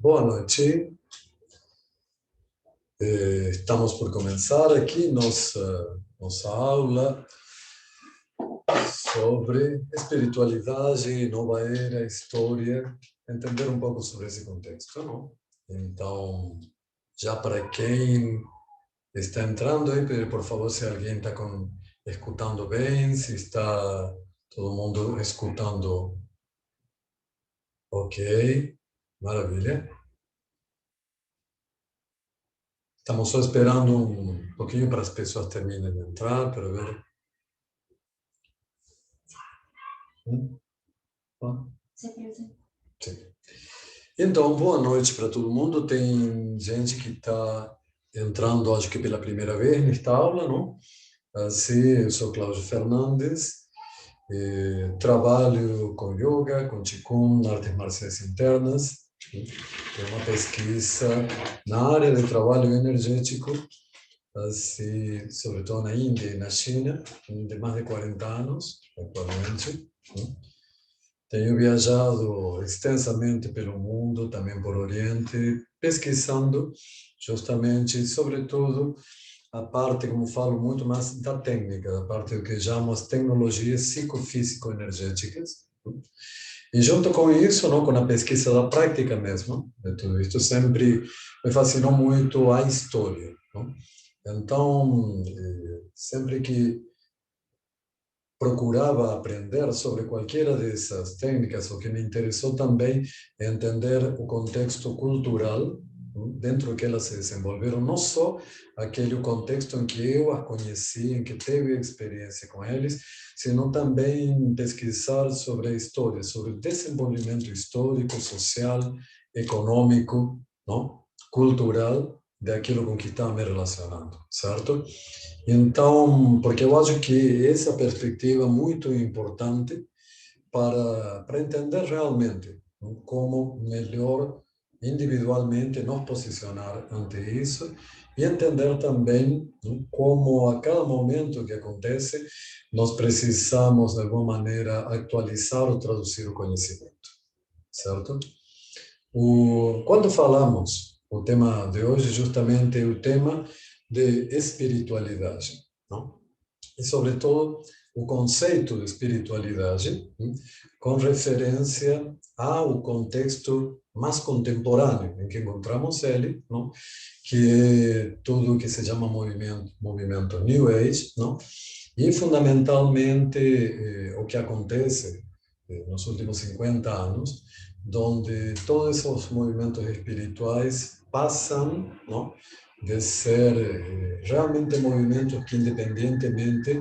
Boa noite. Estamos por começar aqui nossa aula sobre espiritualidade, nova era, história, entender um pouco sobre esse contexto, não? Então, já para quem está entrando aí, pedir por favor se alguém está escutando bem, se está todo mundo escutando ok, maravilha. Estamos só esperando um pouquinho para as pessoas terminem de entrar, para ver. Ah, sim. Então, boa noite para todo mundo. Tem gente que está entrando, acho que pela primeira vez nesta aula, não? Assim, eu sou Cláudio Fernandes, trabalho com yoga, com Qigong, artes marciais internas. Tenho uma pesquisa na área de trabalho energético, assim, sobretudo na Índia e na China, de mais de 40 anos, atualmente. Tenho viajado extensamente pelo mundo, também por Oriente, pesquisando justamente, sobretudo, a parte, como falo, muito mais da técnica, da parte do que chamam as tecnologias psicofísico-energéticas. E junto com isso, não, com a pesquisa da prática mesmo, de tudo isso, sempre me fascinou muito a história. Não? Então, sempre que procurava aprender sobre qualquer dessas técnicas, o que me interessou também é entender o contexto cultural dentro que elas se desenvolveram, não só aquele contexto em que eu as conheci, em que teve experiência com eles, sino também pesquisar sobre a história, sobre o desenvolvimento histórico, social, econômico, não? Cultural daquilo com que estava me relacionando, certo? Então, porque eu acho que essa perspectiva é muito importante para entender realmente como melhor individualmente nos posicionar ante isso e entender também como a cada momento que acontece nós precisamos de alguma maneira atualizar ou traduzir o conhecimento, certo? Quando falamos, o tema de hoje justamente é o tema de espiritualidade, não? E, sobretudo, o conceito de espiritualidade, com referência ao contexto mais contemporâneo em que encontramos ele, não? Que é tudo o que se chama movimento New Age, não? E, fundamentalmente, o que acontece nos últimos 50 anos, onde todos esses movimentos espirituais passam, não? De ser realmente movimentos que, independentemente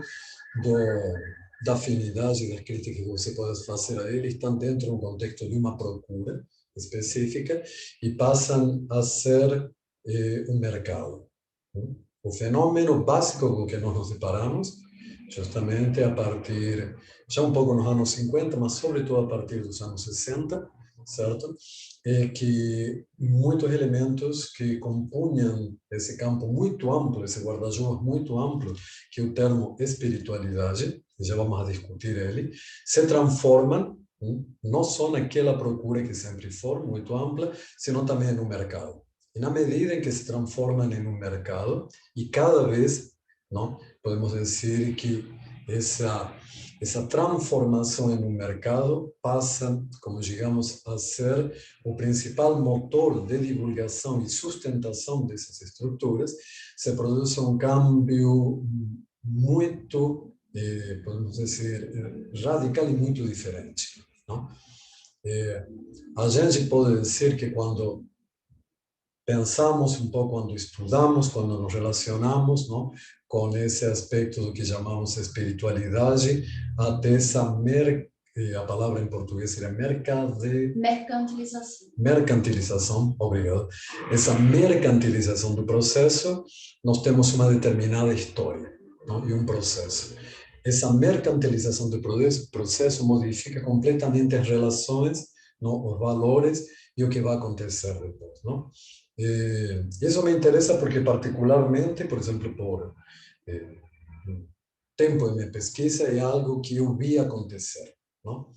da afinidade e da crítica que você pode fazer a eles, estão dentro de um contexto de uma procura específica e passam a ser um mercado. O fenômeno básico com que nós nos deparamos, justamente a partir, já um pouco nos anos 50, mas sobretudo a partir dos anos 60, certo? É que muitos elementos que compunham esse campo muito amplo, esse guarda-chuvas muito amplo, que é o termo espiritualidade, já vamos a discutir ele, se transformam não só naquela procura que sempre foi muito ampla, sino também no mercado. E na medida em que se transformam em um mercado, e cada vez, não, podemos dizer que essa essa transformação em um mercado passa, como digamos, a ser o principal motor de divulgação e sustentação dessas estruturas, se produz um câmbio muito, podemos dizer, radical e muito diferente. Não? A gente pode dizer que quando pensamos um pouco, quando estudamos, quando nos relacionamos, não, com esse aspecto do que chamamos espiritualidade, até a palavra em português seria mercantilização. Mercantilização, obrigado. Essa mercantilização do processo, nós temos uma determinada história, não, e um processo. Essa mercantilização do processo modifica completamente as relações, não, os valores e o que vai acontecer depois, não? Isso me interessa porque, particularmente, por exemplo, por tempo de minha pesquisa, é algo que eu vi acontecer, não?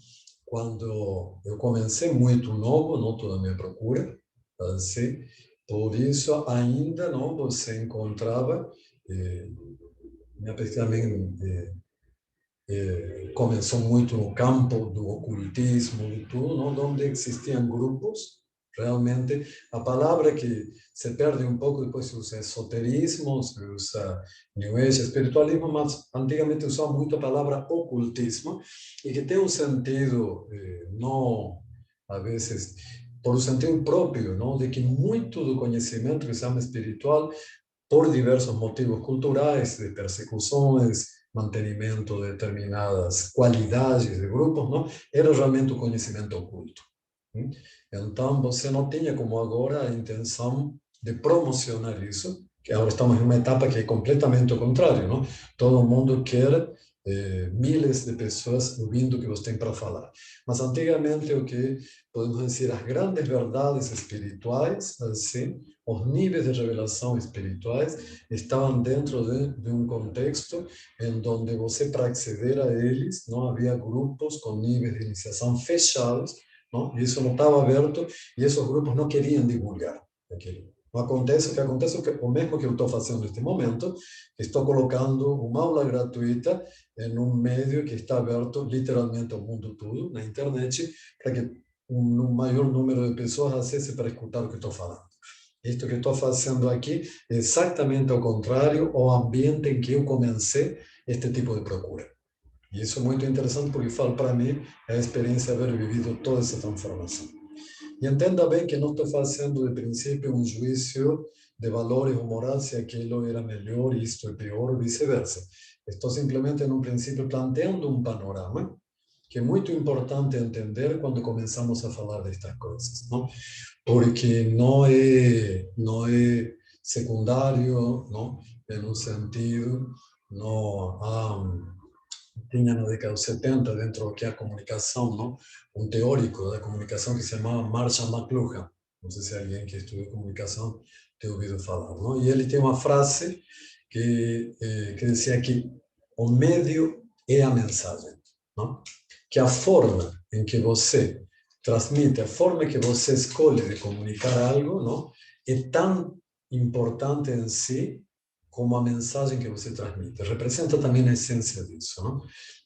Quando eu comecei muito novo, não toda a minha procura, assim. Por isso, ainda não você encontrava, minha pesquisa também começou muito no campo do ocultismo e tudo, não? Onde existiam grupos, realmente, a palavra que se perde um pouco, depois se usa esoterismo, se usa New Age, espiritualismo, mas antigamente usava muito a palavra ocultismo, e que tem um sentido, não, a vezes, por um sentido próprio, não? De que muito do conhecimento que se chama espiritual, por diversos motivos culturais, de persecuções, mantenimento de determinadas qualidades de grupos, não? Era realmente o conhecimento oculto. Então, você não tinha como agora a intenção de promocionar isso, que agora estamos em uma etapa que é completamente o contrário, não? Todo mundo quer miles de pessoas ouvindo o que você tem para falar. Mas antigamente, o que podemos dizer, as grandes verdades espirituais, assim, os níveis de revelação espirituais estavam dentro de um contexto em onde você, para acceder a eles, não havia grupos com níveis de iniciação fechados, não? Isso não estava aberto e esses grupos não queriam divulgar aquilo. Não acontece o que acontece, o mesmo que eu estou fazendo neste momento, estou colocando uma aula gratuita em um meio que está aberto literalmente ao mundo todo, na internet, para que um maior número de pessoas acesse para escutar o que estou falando. Isto que estou fazendo aqui é exatamente ao contrário ao ambiente em que eu comecei este tipo de procura. E isso é muito interessante porque falo para mim a experiência de haver vivido toda essa transformação. E entenda bem que não estou fazendo de princípio um juízo de valores ou moral se aquilo era melhor, isto é pior ou vice-versa. Estou simplesmente, no princípio, planteando um panorama que é muito importante entender quando começamos a falar destas coisas, não? Porque não é secundário, não? En um sentido, não há tinha na década de 70, dentro do que é a comunicação, não? Um teórico da comunicação que se chamava Marshall McLuhan. Não sei se alguém que estudou comunicação tem ouvido falar, não? E ele tem uma frase que dizia que o meio é a mensagem, não? Que a forma em que você transmite, a forma que você escolhe de comunicar algo, não? É tão importante em si como a mensagem que você transmite. Representa também a essência disso, não?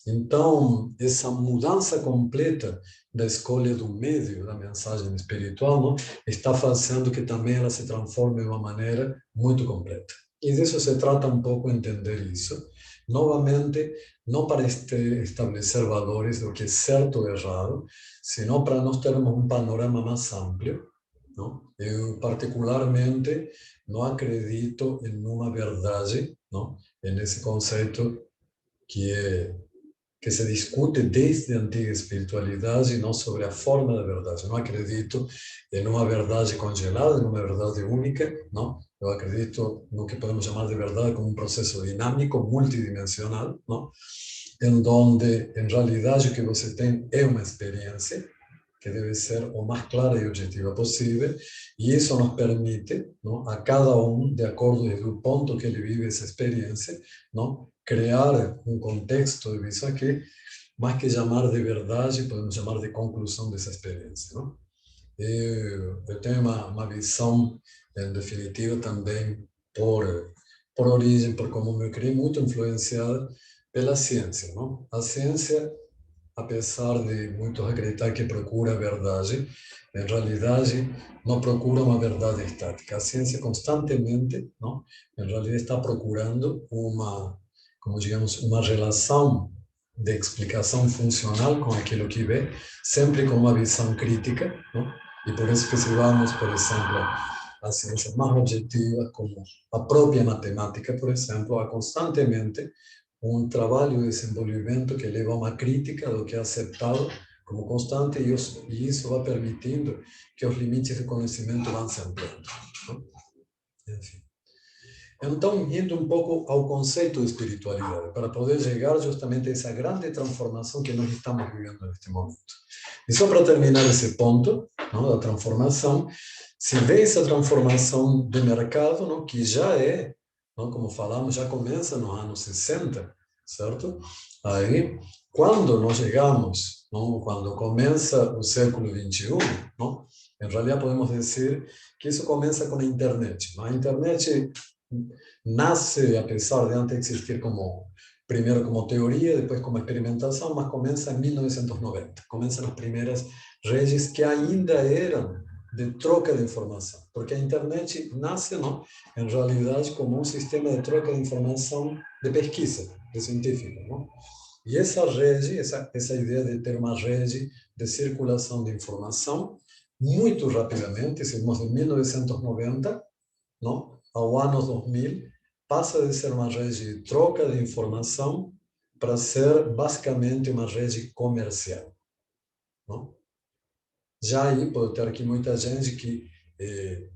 Então, essa mudança completa da escolha do meio da mensagem espiritual, não, está fazendo que também ela se transforme de uma maneira muito completa. E disso se trata um pouco entender isso. Novamente, não para estabelecer valores do que é certo ou errado, senão para nós termos um panorama mais amplo, não? Eu, particularmente, não acredito em uma verdade, não? Nesse conceito que se discute desde a antiga espiritualidade, não sobre a forma da verdade. Eu não acredito em uma verdade congelada, em uma verdade única, não? Eu acredito no que podemos chamar de verdade como um processo dinâmico, multidimensional, não? Em donde, em realidade, o que você tem é uma experiência que debe ser o mais clara e objetiva possível, e isso nos permite, não, a cada um, de acordo com o ponto que ele vive essa experiência, não, criar um contexto de isso aqui, mais que chamar de verdade, podemos chamar de conclusão dessa experiência, não? Eu tenho uma visão, em definitiva, também por origem, por como me criei, muito influenciada pela ciência, não? A ciência, apesar de muitos acreditar que procura a verdade, em realidade não procura uma verdade estática. A ciência constantemente, não, em realidade está procurando como digamos, uma relação de explicação funcional com aquilo que vê, sempre com uma visão crítica, não? E por isso que se vamos, por exemplo, a ciência mais objetiva, como a própria matemática, por exemplo, há constantemente um trabalho de desenvolvimento que leva a uma crítica do que é aceitável como constante e isso vai permitindo que os limites do conhecimento vão se ampliando. Enfim. Então, indo um pouco ao conceito de espiritualidade, para poder chegar justamente a essa grande transformação que nós estamos vivendo neste momento. E só para terminar esse ponto, não, da transformação, se vê essa transformação do mercado, não, que já é, não, como falamos, já começa nos anos 60, certo? Aí, quando nós chegamos, não, quando começa o século XXI, não, En realidad podemos decir que eso comienza con la Internet. La Internet nace, a pesar de antes existir como, primero como teoría, después como experimentación, mas comienza en 1990. Comienzan las primeras redes que ainda eran de troca de información, porque a Internet nace, ¿no?, en realidad como un sistema de troca de información de pesquisa, de científicos, ¿no? Y esa red, esa idea de ter uma rede de circulação de informação, muito rapidamente, seguimos de 1990, não, ao ano 2000, passa de ser uma rede de troca de informação para ser basicamente uma rede comercial, não? Já aí pode ter aqui muita gente que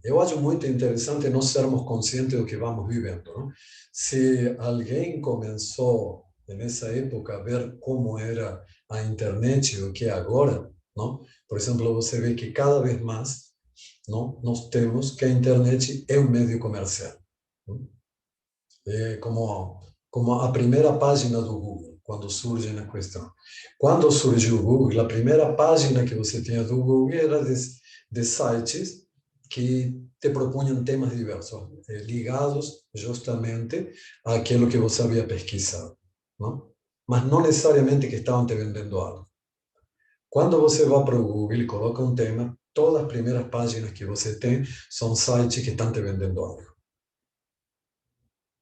eu acho muito interessante nós sermos conscientes do que vamos vivendo, não? Se alguém começou nessa época a ver como era a internet e o que é agora, não? Por exemplo, você vê que cada vez mais, não, nós temos que a internet é um meio comercial, não? É como a primeira página do Google, quando surge na questão. Quando surgiu o Google, a primeira página que você tinha do Google era de sites que te propunham temas diversos, ligados justamente àquilo que você havia pesquisado, não? Mas não necessariamente que estavam te vendendo algo. Quando você vai para o Google e coloca um tema, todas as primeiras páginas que você tem são sites que estão te vendendo algo.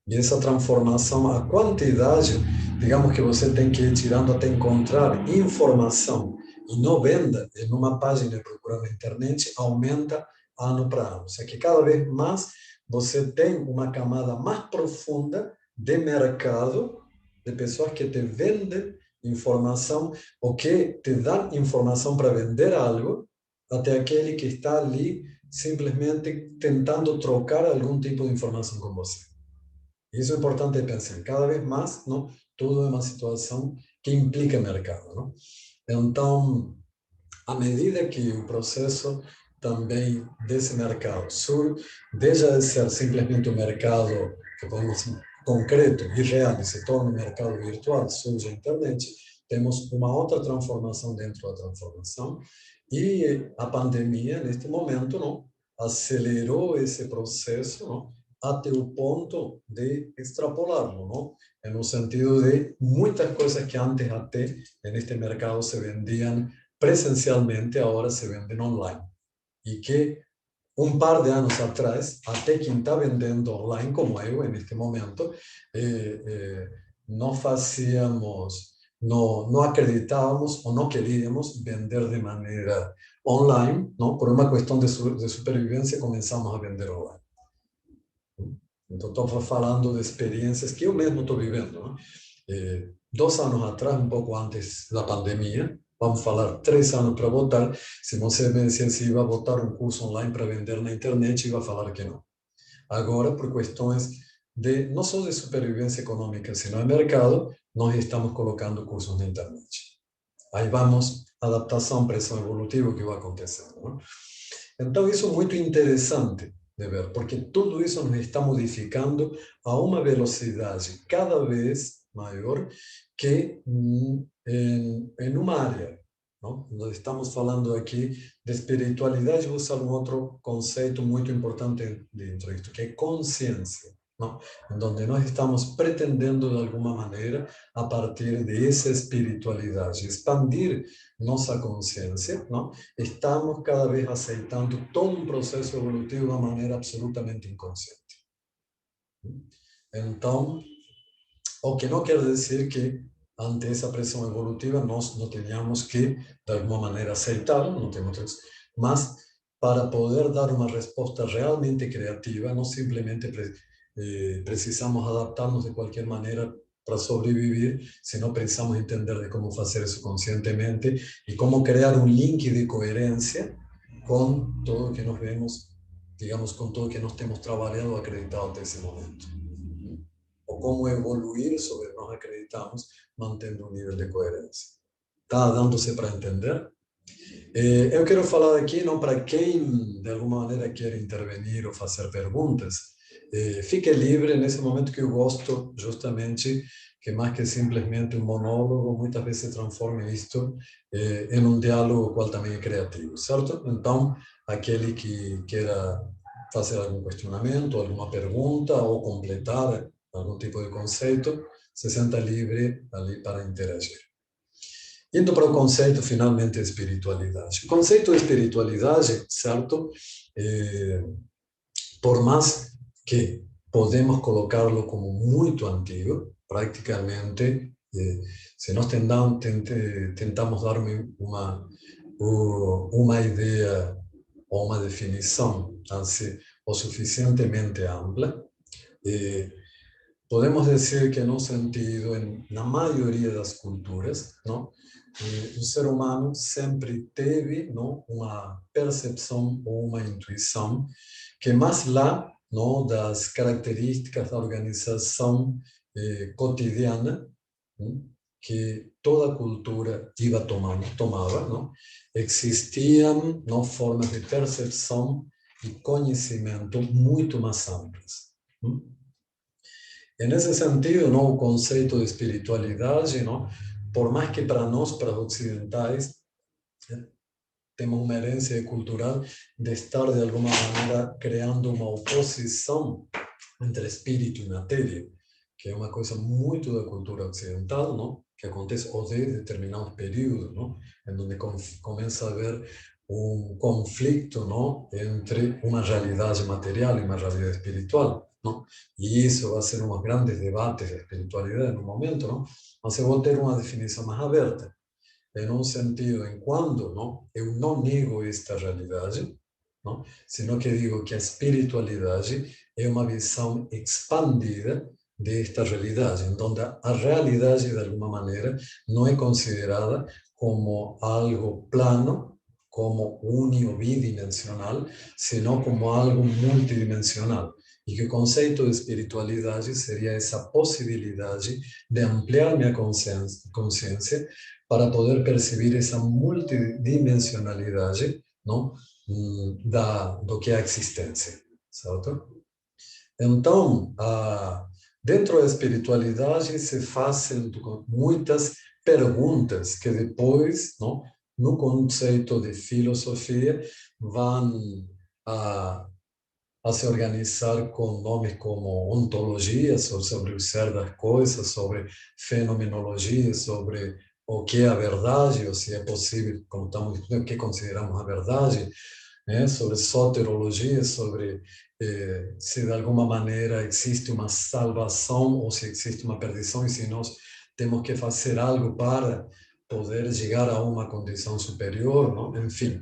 E essa transformação, a quantidade, digamos, que você tem que ir tirando até encontrar informação e não venda em uma página procurando na internet, aumenta ano para ano. Ou seja, que cada vez mais você tem uma camada mais profunda de mercado, de pessoas que te vendem informação ou que te dão informação para vender algo, até aquele que está ali simplesmente tentando trocar algum tipo de informação com você. Isso é importante pensar. Cada vez mais, não, tudo é uma situação que implica mercado, não? Então, à medida que o processo também desse mercado deixa de ser simplesmente um mercado que podemos concreto e real e se torna um mercado virtual, surge a internet, temos uma outra transformação dentro da transformação e a pandemia, neste momento, não, acelerou esse processo, não, até o ponto de extrapolarlo, não? No sentido de muitas coisas que antes até neste mercado se vendiam presencialmente, agora se vendem online. E que um par de anos atrás, até quem está vendendo online, como eu, neste momento, não fazíamos, não acreditávamos ou não queríamos vender de maneira online, não? Por uma questão de supervivência, começamos a vender online. Então, estou falando de experiências que eu mesmo estou vivendo, não? 2 anos atrás, um pouco antes da pandemia, vamos falar 3 anos para votar, se você me dissesse se ia botar um curso online para vender na internet, eu ia falar que não. Agora, por questões de, não só de supervivência econômica, sino de mercado, nós estamos colocando cursos na internet. Aí vamos, adaptação, pressão evolutiva, que vai acontecendo, não? Então, isso é muito interessante de ver, porque tudo isso nos está modificando a uma velocidade cada vez maior que em uma área, não? Nós estamos falando aqui de espiritualidade, vou usar um outro conceito muito importante dentro disso, que é consciência, não? Onde nós estamos pretendendo, de alguma maneira, a partir dessa espiritualidade, expandir nossa consciência, não? Estamos cada vez aceitando todo um processo evolutivo de uma maneira absolutamente inconsciente. Então, o que não quer dizer que, ante essa pressão evolutiva, nós não tenhamos que, de alguma maneira, aceitá-la, não temos isso, mas para poder dar uma resposta realmente criativa, não simplesmente precisamos adaptar-nos de qualquer maneira para sobreviver, senão precisamos entender de como fazer isso conscientemente e como criar um link de coerência com tudo que nós vemos, digamos, com tudo que nós temos trabalhado ou acreditado até esse momento. Ou como evoluir sobre nós acreditamos, mantendo um nível de coerência. Está dando-se para entender? Eu quero falar aqui, não para quem de alguma maneira quer intervenir ou fazer perguntas, Fique livre nesse momento que eu gosto justamente que mais que simplesmente um monólogo, muitas vezes se transforme isto em um diálogo qual também é criativo, certo? Então, aquele que queira fazer algum questionamento, alguma pergunta ou completar algum tipo de conceito, se senta livre ali para interagir. Indo para o conceito, finalmente, de espiritualidade. O conceito de espiritualidade, certo? Por mais que podemos colocá-lo como muito antigo, praticamente, se nós tentamos dar uma ideia ou uma definição assim, o suficientemente ampla, podemos dizer que, no sentido, na maioria das culturas, não, o ser humano sempre teve não, uma percepção ou uma intuição que mais lá não, das características da organização cotidiana, não, que toda cultura iba tomava, não, existiam não, formas de percepção e conhecimento muito mais amplas. Não? E nesse sentido, não, o conceito de espiritualidade, não, por mais que para nós, para os ocidentais, temos uma herência cultural de estar, de alguma maneira, criando uma oposição entre espírito e matéria, que é uma coisa muito da cultura ocidental, não? Que acontece ou desde determinados períodos, não? Em onde começa a haver um conflito, não? Entre uma realidade material e uma realidade espiritual, não? E isso vai ser um grandes debates de espiritualidade no momento, não? Mas eu vou ter uma definição mais aberta, em um sentido em quando não, eu não nego esta realidade, não, sino que digo que a espiritualidade é uma visão expandida desta realidade, onde a realidade, de alguma maneira, não é considerada como algo plano, como único bidimensional, senão como algo multidimensional. E que o conceito de espiritualidade seria essa possibilidade de ampliar minha consciência para poder percibir essa multidimensionalidade, não, do que é a existência, certo? Então, dentro da espiritualidade se fazem muitas perguntas que depois, não, no conceito de filosofia, vão a, a se organizar com nomes como ontologia, sobre o ser das coisas, sobre fenomenologia, sobre o que é a verdade, ou se é possível, como estamos discutindo, o que consideramos a verdade, né? Sobre soterologia, sobre se de alguma maneira existe uma salvação ou se existe uma perdição e se nós temos que fazer algo para poder chegar a uma condição superior, não? Enfim,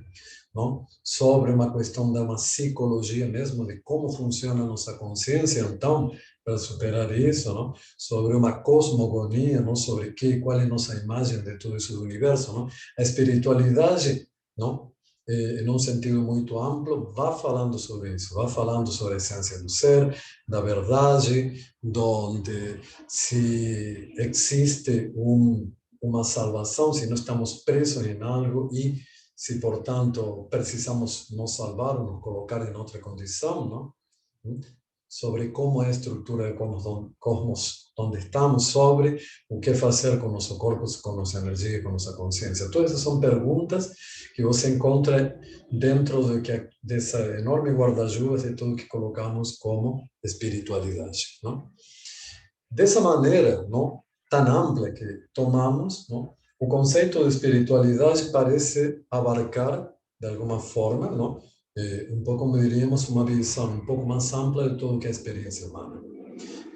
não? Sobre uma questão da uma psicologia mesmo, de como funciona a nossa consciência, então, para superar isso, não? Sobre uma cosmogonia, não? Sobre qual é a nossa imagem de tudo isso do universo, não? A espiritualidade, não? Em um sentido muito amplo, vá falando sobre isso, vá falando sobre a essência do ser, da verdade, onde se existe uma salvação, se não estamos presos em algo e se, portanto, precisamos nos salvar, nos colocar em outra condição, não? Sobre como é a estrutura do cosmos onde estamos, sobre o que fazer com nosso corpo, com nossa energia, com nossa consciência. Todas essas são perguntas que você encontra dentro dessa enorme guarda-chuvas de tudo que colocamos como espiritualidade, não? Dessa maneira, não, tão ampla que tomamos, não, o conceito de espiritualidade parece abarcar, de alguma forma, não, um pouco, como diríamos, uma visão um pouco mais ampla de tudo que é a experiência humana.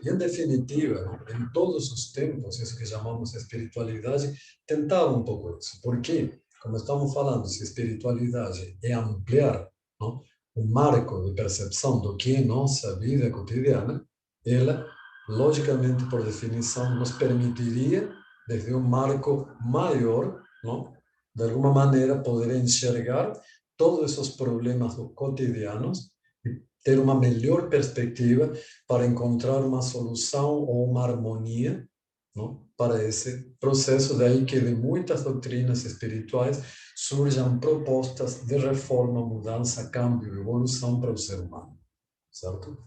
E, em definitiva, não, em todos os tempos, isso que chamamos de espiritualidade, tentava um pouco isso. Porque, como estamos falando, se espiritualidade é ampliar, não, o marco de percepção do que é nossa vida cotidiana, ela, logicamente, por definição, nos permitiria, desde um marco maior, não, de alguma maneira, poder enxergar todos esses problemas cotidianos e ter uma melhor perspectiva para encontrar uma solução ou uma harmonia, não, para esse processo. Daí que de muitas doutrinas espirituais surjam propostas de reforma, mudança, câmbio, evolução para o ser humano, certo?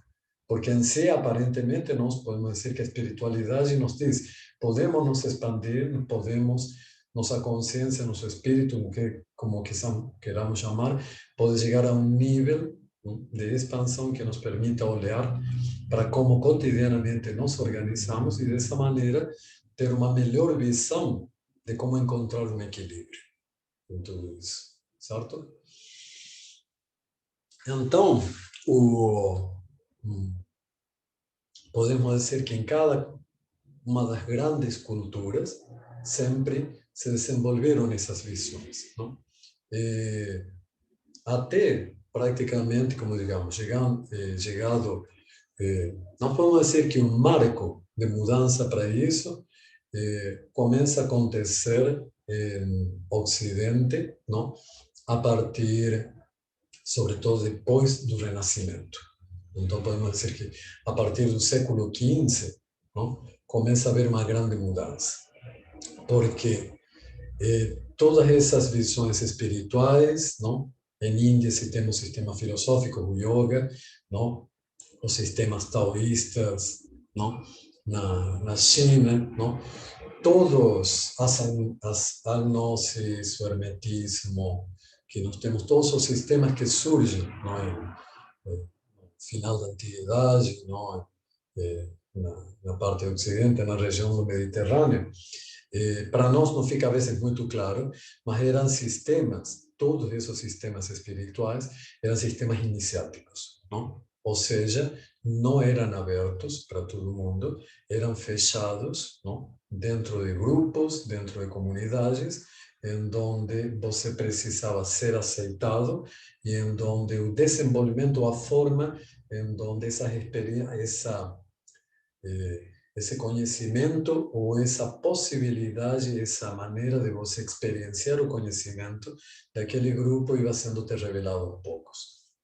Porque em si, aparentemente, nós podemos dizer que a espiritualidade nos diz, podemos nos expandir, podemos, nossa consciência, nosso espírito, como que queramos chamar, pode chegar a um nível de expansão que nos permita olhar para como cotidianamente nos organizamos e, dessa maneira, ter uma melhor visão de como encontrar um equilíbrio em tudo isso, certo? Então, podemos dizer que em cada uma das grandes culturas sempre se desenvolveram essas visões, não? Até praticamente, como digamos, chegado, não podemos dizer que um marco de mudança para isso começa a acontecer em Ocidente, não? A partir, sobretudo, depois do Renascimento. Então, podemos dizer que a partir do século XV, não? Começa a haver uma grande mudança. Porque todas essas visões espirituais, não? Em Índia se tem um sistema filosófico, o yoga, não? Os sistemas taoístas, não? Na China, não? Todos as agnosis, o hermetismo, que nós temos todos os sistemas que surgem, não é? No final da antiguidade, não é? Na parte do Ocidente, na região do Mediterrâneo. Para nós não fica às vezes muito claro, mas eram sistemas, todos esses sistemas espirituais eram sistemas iniciáticos, não? Ou seja, não eram abertos para todo mundo, eram fechados, não? Dentro de grupos, dentro de comunidades, em donde você precisava ser aceitado e em donde o desenvolvimento, a forma em donde essa experiência, esse conhecimento ou essa possibilidade, essa maneira de você experienciar o conhecimento daquele grupo iba sendo te revelado aos poucos,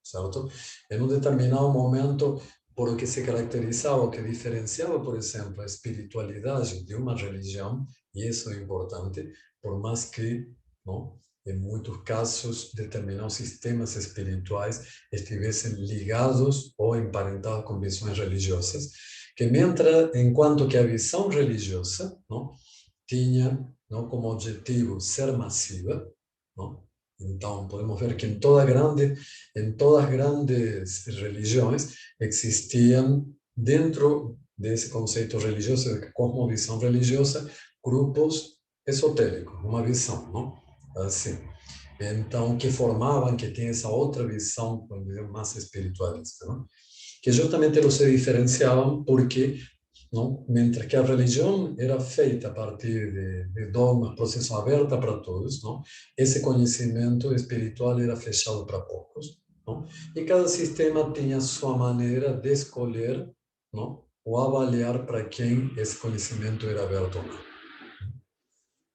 certo? Em um determinado momento, por o que se caracterizava, o que diferenciava, por exemplo, a espiritualidade de uma religião, e isso é importante, por mais que, não, em muitos casos, determinados sistemas espirituais estivessem ligados ou emparentados com visões religiosas, que enquanto que a visão religiosa, não, tinha, não, como objetivo ser massiva, não? Então podemos ver que em todas as grandes religiões existiam, dentro desse conceito religioso, de cosmovisão religiosa, grupos esotéricos, uma visão, não? Assim. Então, que formavam, que tinham essa outra visão, vamos dizer, mais espiritualista, não? Que justamente eles se diferenciavam porque, não, mientras que a religião era feita a partir de dogmas, processo aberta para todos, não, esse conhecimento espiritual era fechado para poucos, não, e cada sistema tinha sua maneira de escolher, não, ou avaliar para quem esse conhecimento era aberto ou não.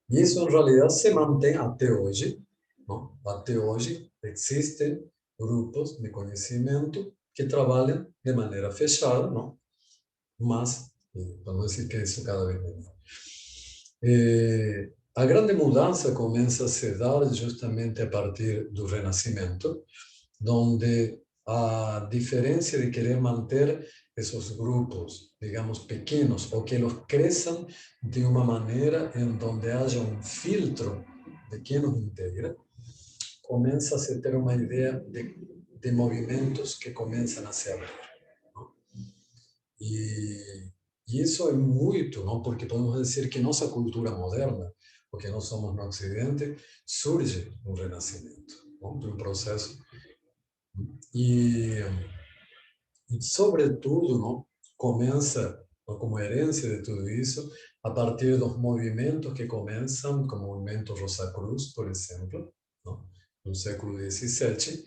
E isso, em realidade, se mantém até hoje, não? Até hoje existem grupos de conhecimento que trabalham de maneira fechada, não? Mas, vamos dizer que isso cada vez melhor. A grande mudança começa a se dar justamente a partir do Renascimento, onde a diferença de querer manter esses grupos, digamos, pequenos, ou que eles cresçam de uma maneira em donde haja um filtro de quem os integra, começa a se ter uma ideia de movimentos que começam a se abrir. E isso é muito, não? Porque podemos dizer que nossa cultura moderna, porque nós somos no Ocidente, surge no Renascimento, não? De um processo. E, e sobretudo, não? Começa, não, como herência de tudo isso, a partir dos movimentos que começam, como o movimento Rosa Cruz, por exemplo, não? No século XVII,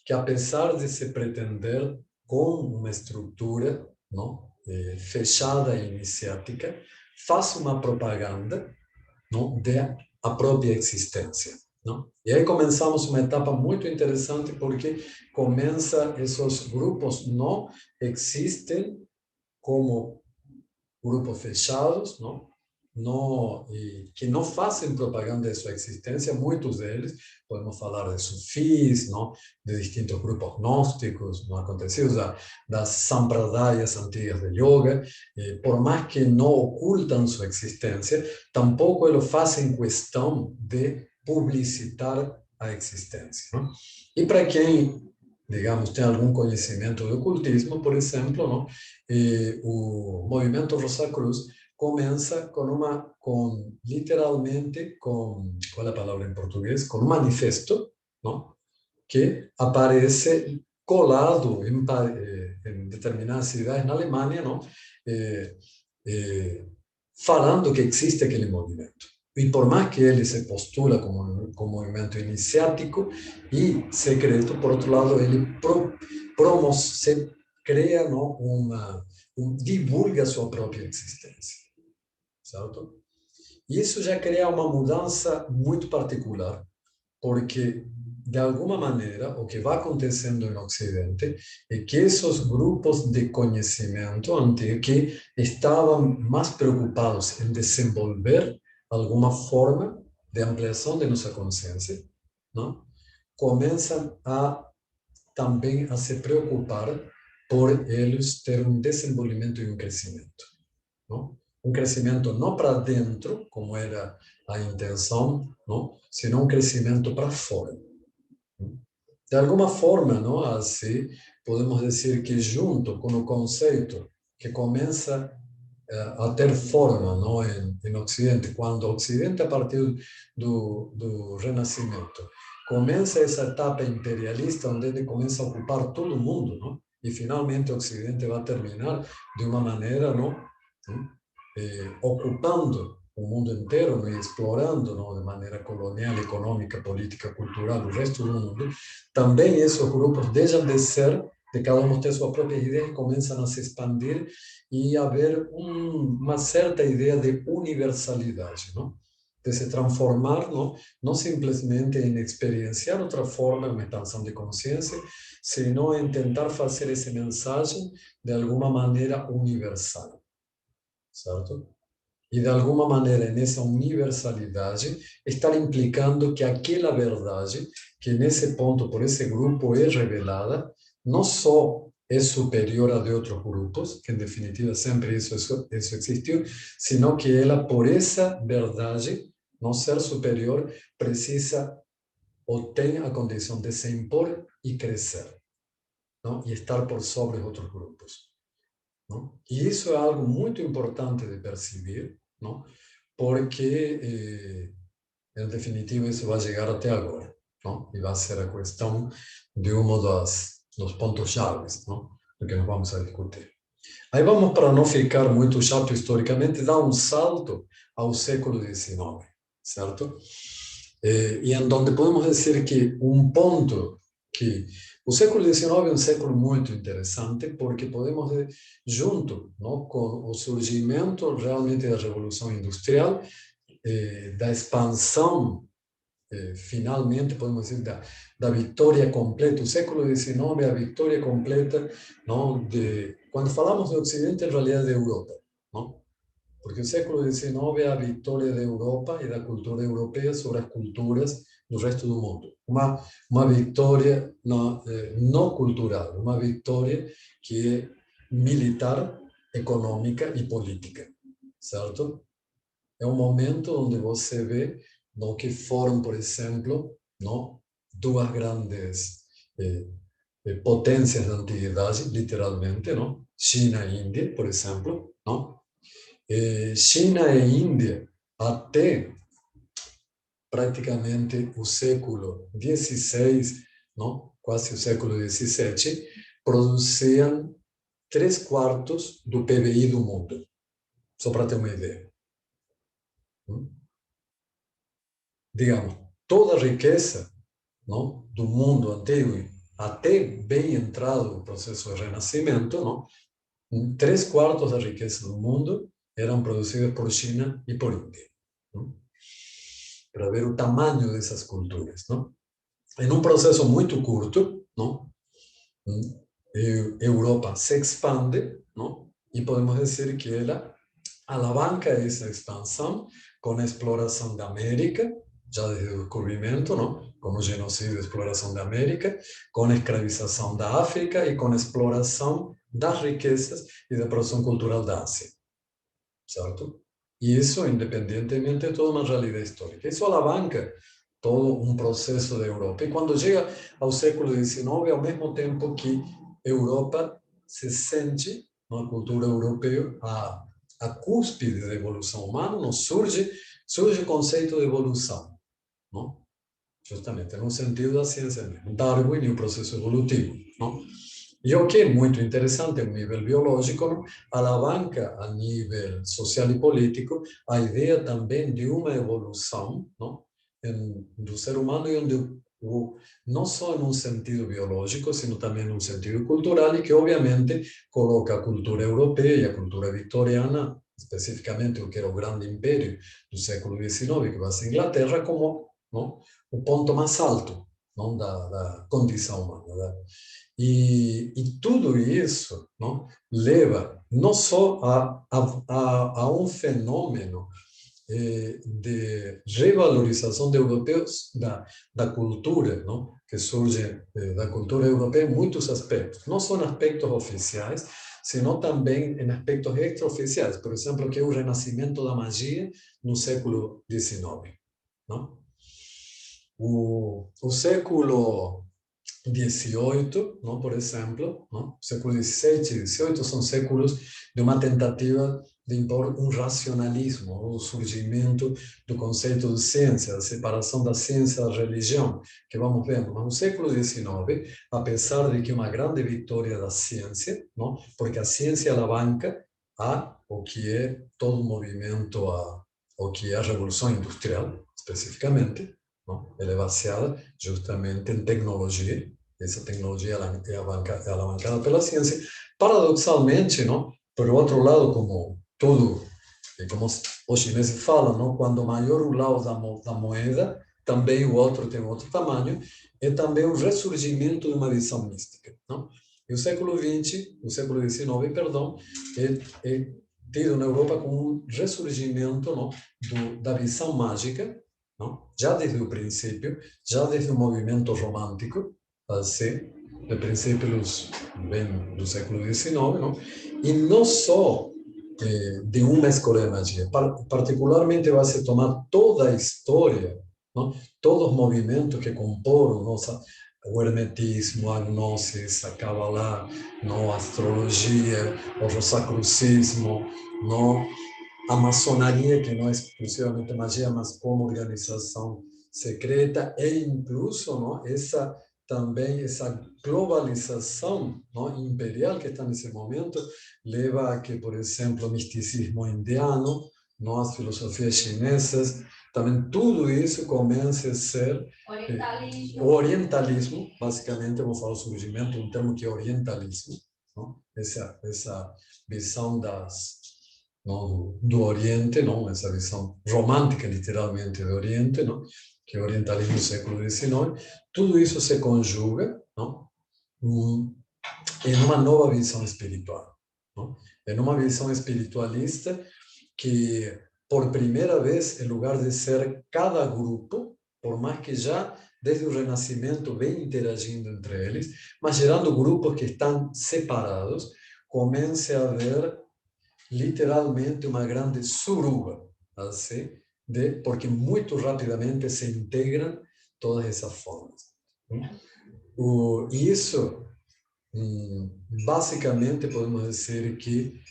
que apesar de se pretender com uma estrutura, não, fechada e iniciática, faz uma propaganda, não, de a própria existência, não? E aí começamos uma etapa muito interessante porque começa esses grupos não existem como grupos fechados, não? que não fazem propaganda de sua existência, muitos deles, podemos falar de sufis, não? De distintos grupos gnósticos, não acontecidos, das sampradayas antigas de yoga, por mais que não ocultam sua existência, tampouco eles fazem questão de publicitar a existência. Não? E para quem, digamos, tem algum conhecimento do ocultismo, por exemplo, não? O movimento Rosa Cruz começa literalmente, qual é a palavra em português? Com um manifesto, não? Que aparece colado em determinadas cidades na Alemanha, não? Eh, eh, falando que existe aquele movimento. E por mais que ele se postula como movimento iniciático e secreto, por outro lado, ele se cria, não, divulga sua própria existência, certo? E isso já cria uma mudança muito particular, porque, de alguma maneira, o que vai acontecendo no Ocidente é que esses grupos de conhecimento antigo que estavam mais preocupados em desenvolver alguma forma de ampliação de nossa consciência, não? Começam também a se preocupar por eles ter um desenvolvimento e um crescimento, não? Um crescimento não para dentro, como era a intenção, não? Sino um crescimento para fora. De alguma forma, não? Assim, podemos dizer que junto com o conceito que começa a ter forma, não, em Ocidente, quando o Ocidente, a partir do Renascimento, começa essa etapa imperialista, onde ele começa a ocupar todo o mundo, não? E finalmente o Ocidente vai terminar de uma maneira, não? Ocupando o mundo inteiro, não? E explorando, não? De maneira colonial, econômica, política, cultural, o resto do mundo. Também esses grupos deixam de ser, de cada um ter sua própria ideia, e começam a se expandir e haver uma certa ideia de universalidade, não? De se transformar, não simplesmente em experienciar outra forma, uma expansão de consciência, senão em tentar fazer essa mensagem de alguma maneira universal, certo? E de alguma maneira, nessa universalidade, estar implicando que aquela verdade, que nesse ponto, por esse grupo, é revelada, não só é superior a de outros grupos, que em definitiva sempre isso existiu, sino que ela, por essa verdade, não ser superior, precisa ou tem a condição de se impor e crescer, não? E estar por sobre outros grupos, não? E isso é algo muito importante de perceber, não? Porque, em definitiva, isso vai chegar até agora, não? E vai ser a questão de dos pontos chaves, não? Do que nós vamos a discutir. Aí vamos, para não ficar muito chato historicamente, dar um salto ao século XIX, certo? E em donde podemos dizer que um ponto que o século XIX é um século muito interessante, porque podemos, junto, não, com o surgimento realmente da Revolução Industrial, da expansão, finalmente, podemos dizer, da vitória completa. O século XIX é a vitória completa, não, quando falamos de Ocidente, em realidade, de Europa, não? Porque o século XIX é a vitória da Europa e da cultura europeia sobre as culturas do resto do mundo. Uma vitória não cultural, uma vitória que é militar, econômica e política, certo? É um momento onde você vê, no, que foram, por exemplo, não, duas grandes potências da antiguidade, literalmente, não? China e Índia, por exemplo, não? China e Índia, até praticamente o século XVI, não? Quase o século XVII, produziam 3/4 do PBI do mundo, só para ter uma ideia. Digamos, toda a riqueza, não, do mundo antigo, até bem entrado o processo de renascimento, não? 3/4 da riqueza do mundo eram produzidas por China e por Índia, não? Para ver o tamanho dessas culturas, não? Em um processo muito curto, não? Europa se expande, não? E podemos dizer que ela alavanca essa expansão com a exploração da América, já desde o descobrimento, não? Com o genocídio e exploração da América, com a escravização da África e com a exploração das riquezas e da produção cultural da Ásia, certo? E isso, independentemente de toda uma realidade histórica. Isso alavanca todo um processo da Europa. E quando chega ao século XIX, ao mesmo tempo que Europa se sente, a cultura europeia, a cúspide da evolução humana, não surge o conceito de evolução, não? Justamente no sentido da ciência mesmo, Darwin e o processo evolutivo, não? E o que é muito interessante a nível biológico, não? Alavanca a nível social e político a ideia também de uma evolução, não? Do ser humano, e onde não só em um sentido biológico, sino também em um sentido cultural, e que obviamente coloca a cultura europeia e a cultura vitoriana, especificamente o que era o grande império do século XIX, que vai ser a Inglaterra, como, não? O ponto mais alto, não? Da condição humana. E tudo isso, não? Leva não só a um fenômeno de revalorização de europeus da cultura, não? Que surge da cultura europeia em muitos aspectos, não só em aspectos oficiais, sino também em aspectos extraoficiais, por exemplo, que é o renascimento da magia no século XIX, não? O século XVIII, não, por exemplo, não? Século XVII e XVIII são séculos de uma tentativa de impor um racionalismo, o surgimento do conceito de ciência, a separação da ciência da religião, que vamos vendo. Mas no século XIX, apesar de que uma grande vitória da ciência, não? Porque a ciência alavanca o que é todo o movimento, o que é a Revolução Industrial, especificamente, não? Ela é baseada justamente em tecnologia. Essa tecnologia é alavancada pela ciência. Paradoxalmente, não? Por outro lado, como tudo, e como os chineses falam, não? Quando maior o lado da moeda, também o outro tem outro tamanho, é também o ressurgimento de uma visão mística, não? E o século XIX, perdão, é tido na Europa como um ressurgimento, não? Da visão mágica, não? Já desde o princípio, já desde o movimento romântico, assim, de princípios bem do século XIX, não? E não só de uma escola de magia, particularmente vai se tomar toda a história, não? Todos os movimentos que comporam o hermetismo, a gnosis, a Kabbalah, não? A astrologia, o rosacrucismo, não? A maçonaria, que não é exclusivamente magia, mas como organização secreta, e incluso, não? Também essa globalização, não? Imperial que está nesse momento, leva a que, por exemplo, o misticismo indiano, não? As filosofias chinesas, também tudo isso comece a ser o orientalismo, basicamente, vamos falar o surgimento de um termo que é orientalismo, não? Essa visão não, do Oriente, não? Essa visão romântica, literalmente, do Oriente, não? Que é o orientalismo do século XIX, tudo isso se conjuga, não? Em uma nova visão espiritual, não? Em uma visão espiritualista que, por primeira vez, em lugar de ser cada grupo, por mais que já desde o Renascimento vem interagindo entre eles, mas gerando grupos que estão separados, comece a haver literalmente uma grande suruba, assim, porque muito rapidamente se integram todas essas formas. Isso, basicamente, podemos dizer que,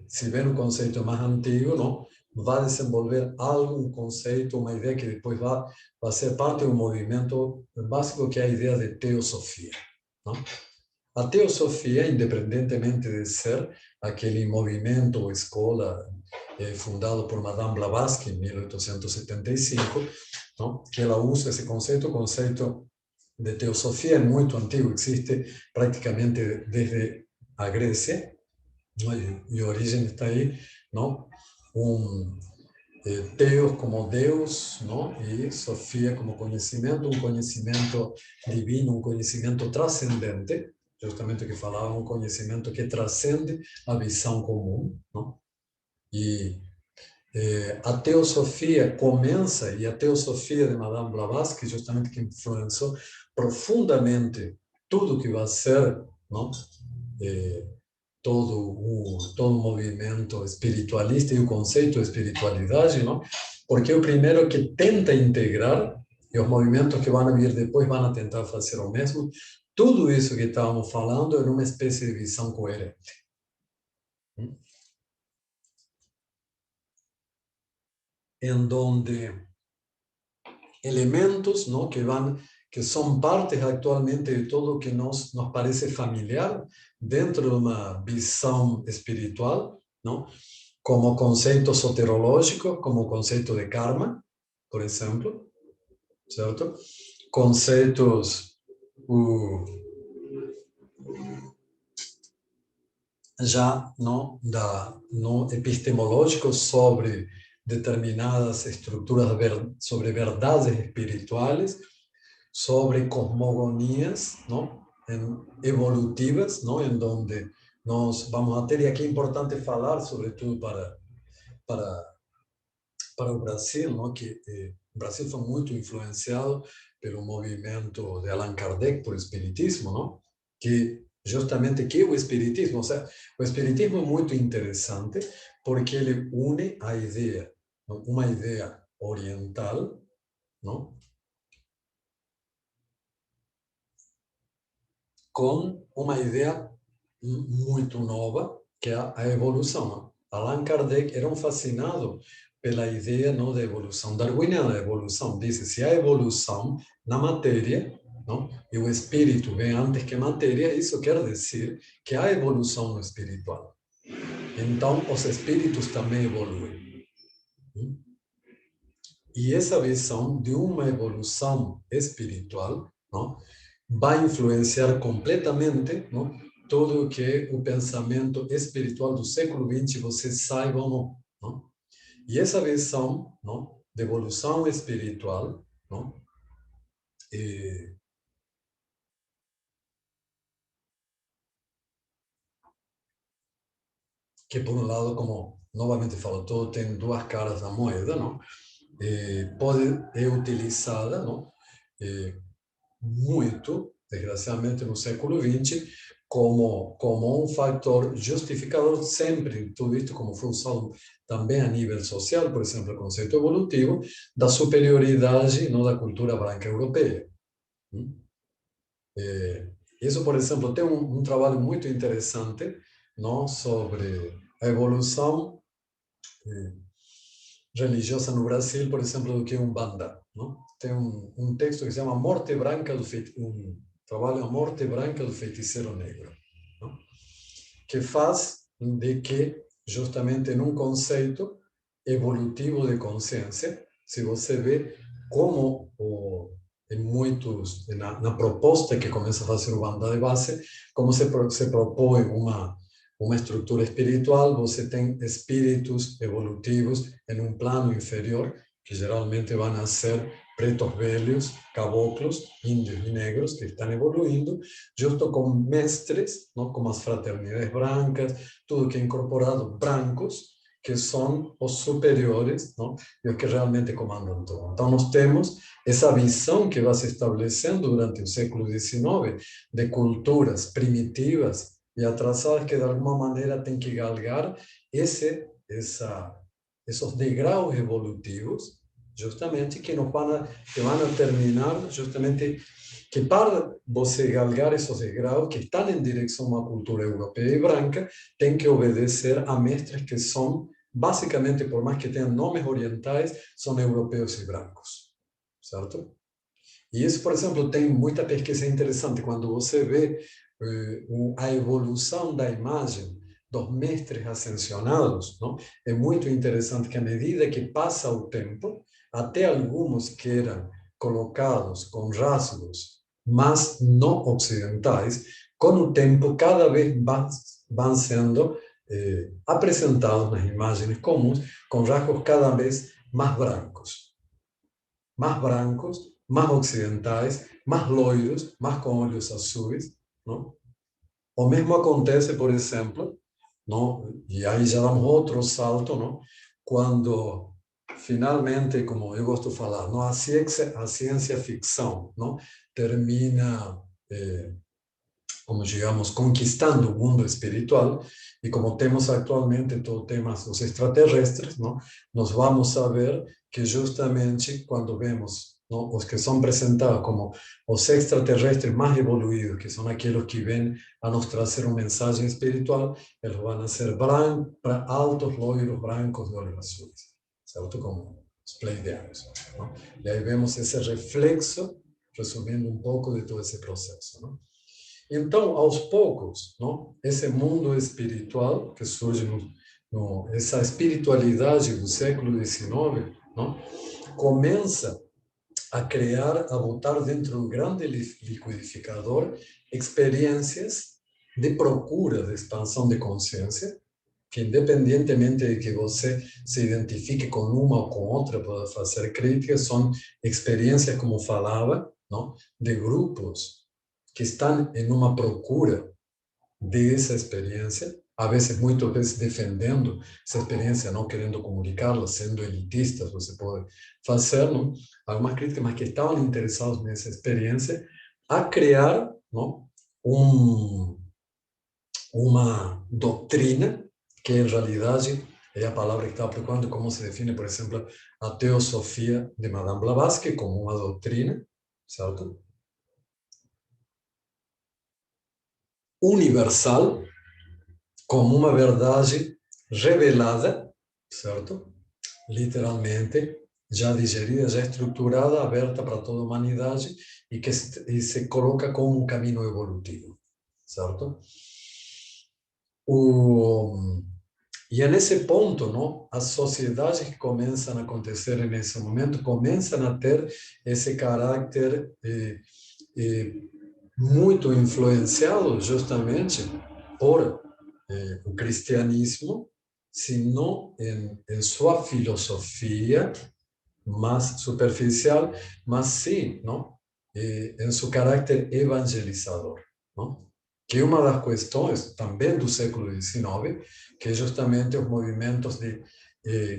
se bem o conceito mais antigo, não, vai desenvolver algum conceito, uma ideia que depois vai ser parte do movimento básico, que é a ideia de teosofia, não? A teosofia, independentemente de ser aquele movimento ou escola fundado por Madame Blavatsky em 1875, não? Que ela usa esse conceito, o conceito de teosofia é muito antigo, existe praticamente desde a Grécia, não? E a origem está aí, não? Teos como Deus, não? E Sofia como conhecimento, um conhecimento divino, um conhecimento transcendente, justamente o que falava, um conhecimento que transcende a visão comum, não? E a teosofia começa, e a teosofia de Madame Blavatsky, justamente que influenciou profundamente tudo que vai ser, não? Todo o movimento espiritualista e o conceito de espiritualidade, não? Porque é o primeiro que tenta integrar, e os movimentos que vão vir depois vão tentar fazer o mesmo, tudo isso que estávamos falando é uma espécie de visão coerente. Em donde elementos, ¿no? que son partes actualmente de todo lo que nos parece familiar dentro de una visión espiritual, ¿no? Como concepto soterológico, como concepto de karma, por ejemplo, ¿cierto? Conceitos já no epistemológicos sobre determinadas estruturas, sobre verdades espirituales, sobre cosmogonias, ¿no? Evolutivas, ¿no? En donde nos vamos a ter, y aquí es importante falar, sobre todo para, para o Brasil, ¿no? Que o Brasil foi muito influenciado pelo movimento de Allan Kardec, por espiritismo, ¿no? Que justamente que o espiritismo, ou seja, o espiritismo é muito interessante porque ele une a ideia, ¿no? Uma ideia oriental, ¿no? Com uma ideia muito nova, que é a evolução. Allan Kardec era um fascinado pela ideia, não, da evolução darwiniana. A evolução diz: se há evolução na matéria, não, e o espírito vem antes que a matéria, isso quer dizer que há evolução no espiritual. Então, os espíritos também evoluem. E essa visão de uma evolução espiritual, não, vai influenciar completamente, não, todo o que o pensamento espiritual do século XX, você saiba ou não, não? E essa visão, não, de evolução espiritual, não, que por um lado, como novamente falo, todo tem duas caras da moeda, não? Pode ser utilizada, não? Muito, desgraciadamente, no século XX, como um fator justificador sempre, tudo isto como foi usado também a nível social, por exemplo, o conceito evolutivo, da superioridade, não, da cultura branca europeia. Isso, por exemplo, tem um trabalho muito interessante, não, sobre a evolução religiosa no Brasil, por exemplo, do que Umbanda, não? Tem um texto que se chama Morte Branca do Feiticeiro, trabalho A Morte Branca do Feiticeiro Negro, não? Que faz de que, justamente num conceito evolutivo de consciência, se você vê como em muitos, na proposta que começa a fazer o Banda de base, como se propõe uma estrutura espiritual, você tem espíritos evolutivos em um plano inferior, que geralmente vão a ser pretos velhos, caboclos, índios e negros, que estão evoluindo, junto com mestres, não, como as fraternidades brancas, tudo que é incorporado, brancos, que são os superiores, não, e os que realmente comandam tudo. Então, nós temos essa visão que vai se estabelecendo durante o século XIX de culturas primitivas e atrasadas que, de alguma maneira, têm que galgar esses degraus evolutivos, justamente, que vão terminar, justamente, que para você galgar esses degraus, que estão em direção a uma cultura europeia e branca, tem que obedecer a mestres que são, basicamente, por mais que tenham nomes orientais, são europeus e brancos, certo? E isso, por exemplo, tem muita pesquisa interessante quando você vê a evolução da imagem dos mestres ascensionados, não? É muito interessante que, à medida que passa o tempo, até alguns que eram colocados com rasgos mas não ocidentais, com o tempo, cada vez vão sendo apresentados nas imagens comuns com rasgos cada vez mais brancos, mais ocidentais, mais loiros, mais com olhos azuis, não? O mesmo acontece, por exemplo, não? E aí já damos outro salto, não? Quando finalmente, como eu gosto de falar, não? A ciência ficção, não? Termina, como digamos, conquistando o mundo espiritual, e como temos atualmente todo o tema dos extraterrestres, não? Nós vamos saber que justamente quando vemos, não, os que são apresentados como os extraterrestres mais evoluídos, que são aqueles que vêm a nos trazer uma mensagem espiritual, eles vão ser altos, loiros, brancos, de olhos azuis, certo? Como os pleiadianos, não? E aí vemos esse reflexo, resumindo um pouco de todo esse processo, não? Então, aos poucos, não? Esse mundo espiritual que surge, essa espiritualidade do século XIX, não? Começa a criar, a botar dentro do grande liquidificador experiências de procura de expansão de consciência, que independentemente de que você se identifique com uma ou com outra, pode fazer críticas, são experiências, como falava, não? De grupos que estão em uma procura dessa experiência, a vezes, muitas vezes, defendendo essa experiência, não querendo comunicá-la, sendo elitistas, você pode fazer, não? Algumas críticas, mas que estavam interessados nessa experiência, a criar, não? Uma doutrina, que em realidade é a palavra que estava procurando, como se define, por exemplo, a teosofia de Madame Blavatsky como uma doutrina, certo? Universal, como uma verdade revelada, certo? Literalmente, já digerida, já estruturada, aberta para toda a humanidade e que se coloca como um caminho evolutivo, certo? E é nesse ponto, não? As sociedades que começam a acontecer nesse momento começam a ter esse caráter muito influenciado justamente por o cristianismo, sino em sua filosofia más superficial, mas sim, não? Em seu caráter evangelizador, não? Que é uma das questões também do século XIX, que é justamente os movimentos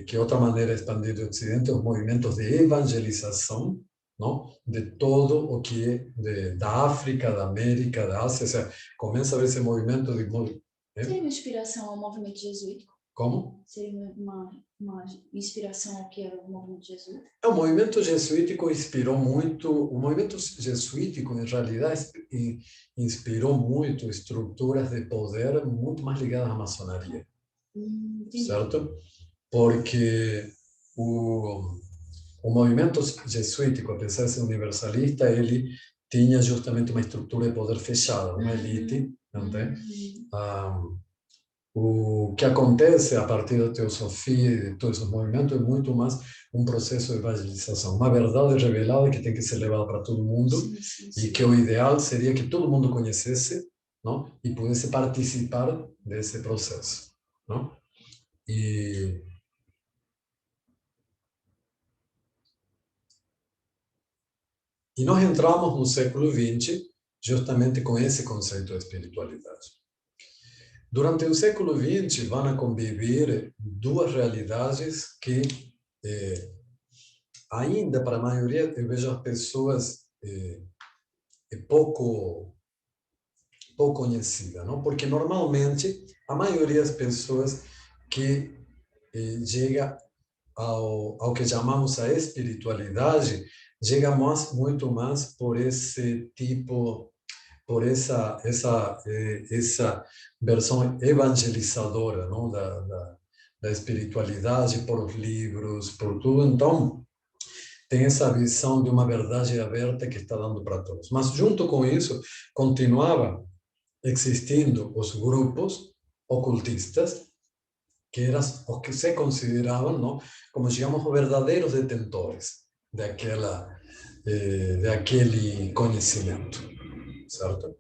que outra maneira de expandir o Ocidente, os movimentos de evangelização, não? De todo o que é da África, da América, da Ásia, ou seja, começa a haver esse movimento de... Seria uma inspiração ao movimento jesuítico? Como? Seria uma inspiração ao que era o movimento jesuítico? O movimento jesuítico inspirou muito, o movimento jesuítico, em realidade, inspirou muito estruturas de poder muito mais ligadas à maçonaria, certo? Porque o movimento jesuítico, apesar de ser universalista, ele tinha justamente uma estrutura de poder fechada, uma elite, entende? O que acontece a partir da teosofia e de todos esses movimentos é muito mais um processo de evangelização, uma verdade revelada que tem que ser levada para todo mundo, e que o ideal seria que todo mundo conhecesse, não? E pudesse participar desse processo, não? E nós entramos no século XX justamente com esse conceito de espiritualidade. Durante o século XX vão a conviver duas realidades que ainda para a maioria eu vejo as pessoas pouco conhecida, não? Porque normalmente a maioria das pessoas que chega ao que chamamos a espiritualidade chega muito mais por esse tipo, por essa versão evangelizadora, não? Da espiritualidade, por os livros, por tudo. Então, tem essa visão de uma verdade aberta que está dando para todos. Mas, junto com isso, continuava existindo os grupos ocultistas, que eram os que se consideravam, não, como, digamos, os verdadeiros detentores daquele conhecimento, certo?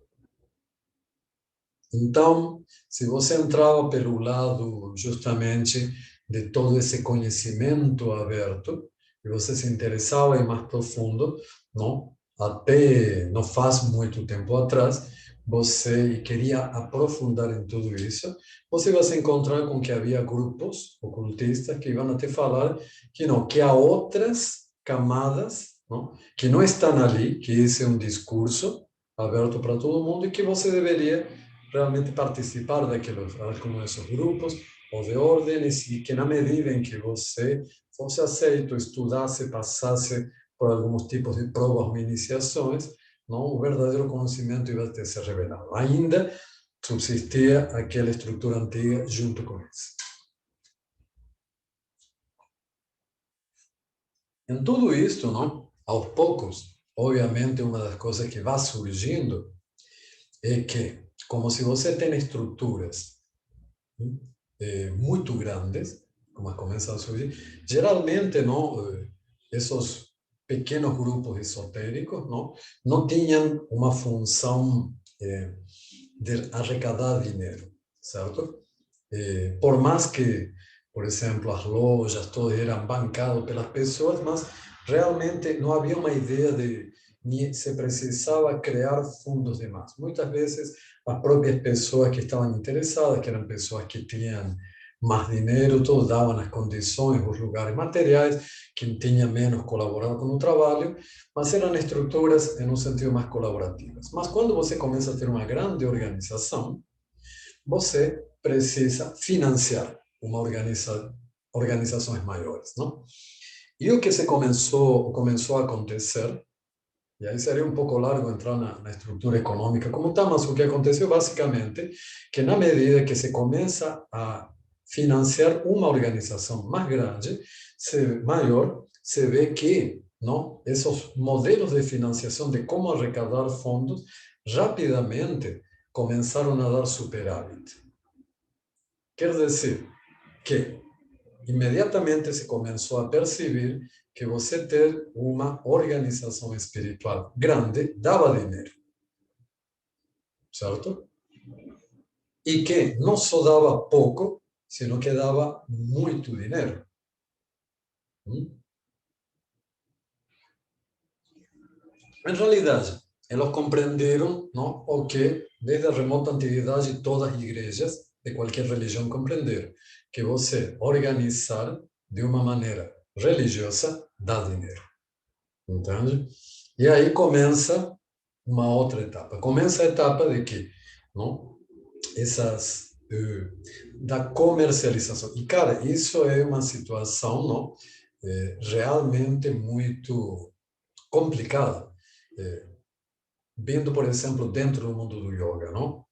Então, se você entrava pelo lado justamente de todo esse conhecimento aberto, e você se interessava em mais profundo, não? Até não faz muito tempo atrás, você queria aprofundar em tudo isso, você vai se encontrar com que havia grupos ocultistas que iam te falar que não, que há outras camadas, não, que não estão ali, que esse é um discurso aberto para todo mundo e que você deveria realmente participar daqueles, como esses grupos ou de ordens e que na medida em que você fosse aceito, estudasse, passasse por alguns tipos de provas ou iniciações, não, o verdadeiro conhecimento ia ter se revelado. Ainda subsistia aquela estrutura antiga junto com isso. Em tudo isto, não, aos poucos, obviamente, uma das coisas que vai surgindo é que, como se você tem estruturas muito grandes, como começam a surgir, geralmente, não, esses pequenos grupos esotéricos, não tinham uma função de arrecadar dinheiro, certo? Por mais que, por exemplo, as lojas todas eram bancadas pelas pessoas, mas realmente não havia uma ideia de ni se precisava criar fundos demais. Muitas vezes as próprias pessoas que estavam interessadas, que eram pessoas que tinham mais dinheiro, todos davam as condições, os lugares materiais, quem tinha menos colaborava com o trabalho, mas eram estruturas em um sentido mais colaborativas. Mas quando você começa a ter uma grande organização, você precisa financiar uma organizações maiores, não? E o que se começou a acontecer, e aí seria um pouco largo entrar na estrutura econômica como está, mas o que aconteceu basicamente que na medida que se começa a financiar uma organização mais grande, maior, se vê que não, esses modelos de financiação de como arrecadar fundos rapidamente começaram a dar superávit. Quer dizer que imediatamente se começou a perceber que você ter uma organização espiritual grande dava dinheiro, certo? E que não só dava pouco, sino que dava muito dinheiro. Em realidade, eles compreenderam, não, o que desde a remota antiguidade todas as igrejas de qualquer religião compreenderam, que você organizar de uma maneira religiosa dá dinheiro. Entende? E aí começa uma outra etapa. Começa a etapa de que, não? Essas da comercialização. E cara, isso é uma situação, não? Realmente muito complicada. Vendo, por exemplo, dentro do mundo do yoga, não?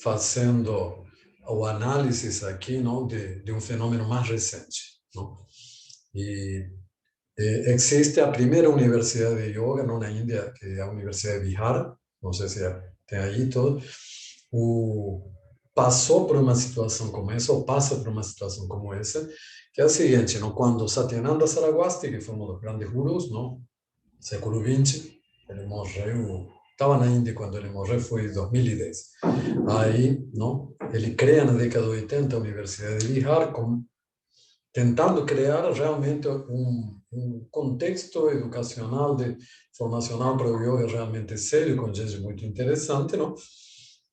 Fazendo o análise aqui, não, de um fenômeno mais recente, não? E existe a primeira universidade de yoga, não, na Índia, que é a Universidade de Bihar, não sei se tem aí todo, passou por uma situação como essa, ou passa por uma situação como essa, que é a seguinte, não, quando Satyananda Saraswati, que foi um dos grandes gurus, não, século XX, ele morreu, estava na Índia quando ele morreu, foi em 2010. Aí, não, ele cria na década de 80 a Universidade de Bihar, tentando criar realmente um contexto educacional, formacional para o yoga realmente sério, com gente muito interessante, não?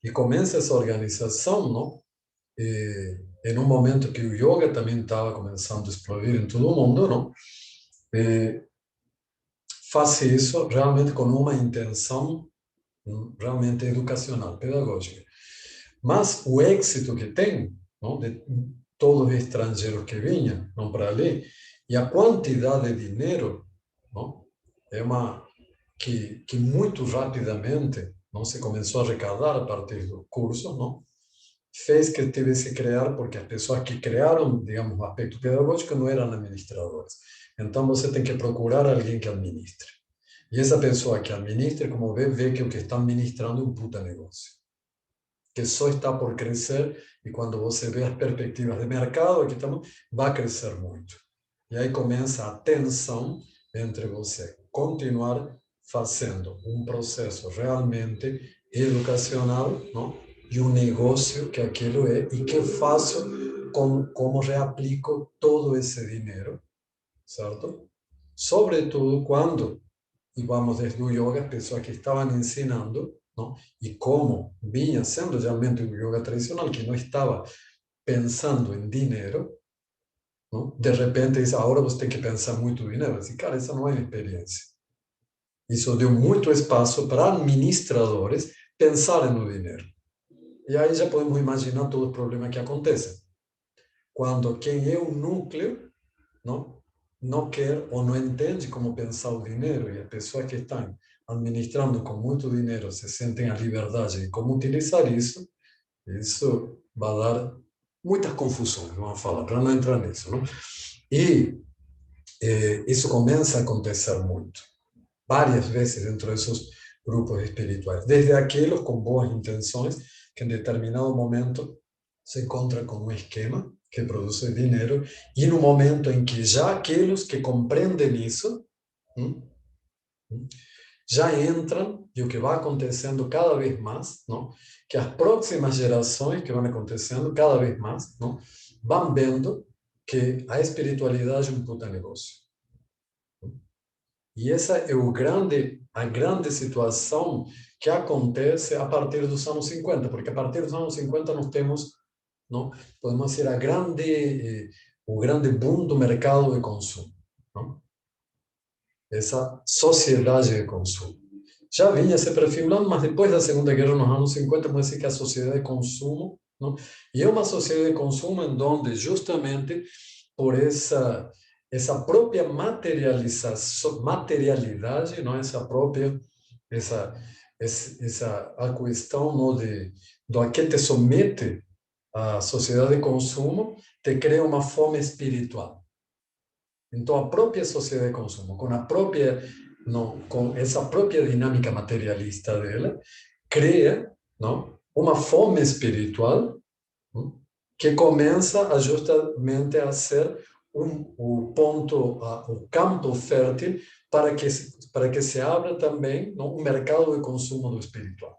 E começa essa organização, não? Em um momento que o yoga também estava começando a explodir em todo o mundo, não? Faz isso realmente com uma intenção realmente educacional, pedagógica. Mas o êxito que tem, não, de todos os estrangeiros que vinham não, para ali, e a quantidade de dinheiro, não, é uma que muito rapidamente não se começou a arrecadar a partir do curso, não, fez que tivesse que criar, porque as pessoas que criaram, digamos, o aspecto pedagógico não eram administradoras. Então você tem que procurar alguém que administre. E essa pessoa que administra, como vê que o que está administrando é um puta negócio, que só está por crescer, e quando você vê as perspectivas de mercado, aqui estamos, vai crescer muito. E aí começa a tensão entre você continuar fazendo um processo realmente educacional, não? E um negócio que aquilo é, e que faço como reaplico todo esse dinheiro, certo? Sobretudo quando, e vamos desde o yoga, pessoas que estavam ensinando, não? E como vinha sendo realmente um yoga tradicional que não estava pensando em dinheiro, não? De repente diz, agora você tem que pensar muito dinheiro. Eu disse, cara, essa não é a experiência. Isso deu muito espaço para administradores pensarem no dinheiro. E aí já podemos imaginar todo o problema que acontece. Quando quem é o núcleo não quer ou não entende como pensar o dinheiro, e as pessoas que estão administrando com muito dinheiro se sentem a liberdade de como utilizar isso vai dar muitas confusões, vamos falar, para não entrar nisso. Não? E isso começa a acontecer muito, várias vezes dentro desses grupos espirituais, desde aqueles com boas intenções, que em determinado momento se encontra com um esquema que produz dinheiro, e no momento em que já aqueles que compreendem isso, já entram, e o que vai acontecendo cada vez mais, não? Que as próximas gerações que vão acontecendo cada vez mais, não? Vão vendo que a espiritualidade é um puta negócio. E essa é a grande situação que acontece a partir dos anos 50, porque a partir dos anos 50 nós temos, não? Podemos dizer, o grande boom do mercado de consumo, não? Essa sociedade de consumo. Já vinha se perfilando, mas depois da Segunda Guerra, nos anos 50, vamos dizer que a sociedade de consumo, não? E é uma sociedade de consumo em onde, justamente, por essa própria materialização, materialidade, não? Essa, essa a questão, não, do a que te somete a sociedade de consumo, te cria uma fome espiritual. Então, a própria sociedade de consumo, com a própria, não, com essa própria dinâmica materialista dela, cria, não, uma fome espiritual, não, que começa a justamente a ser o ponto, o campo fértil para que se abra também, não, um mercado de consumo do espiritual.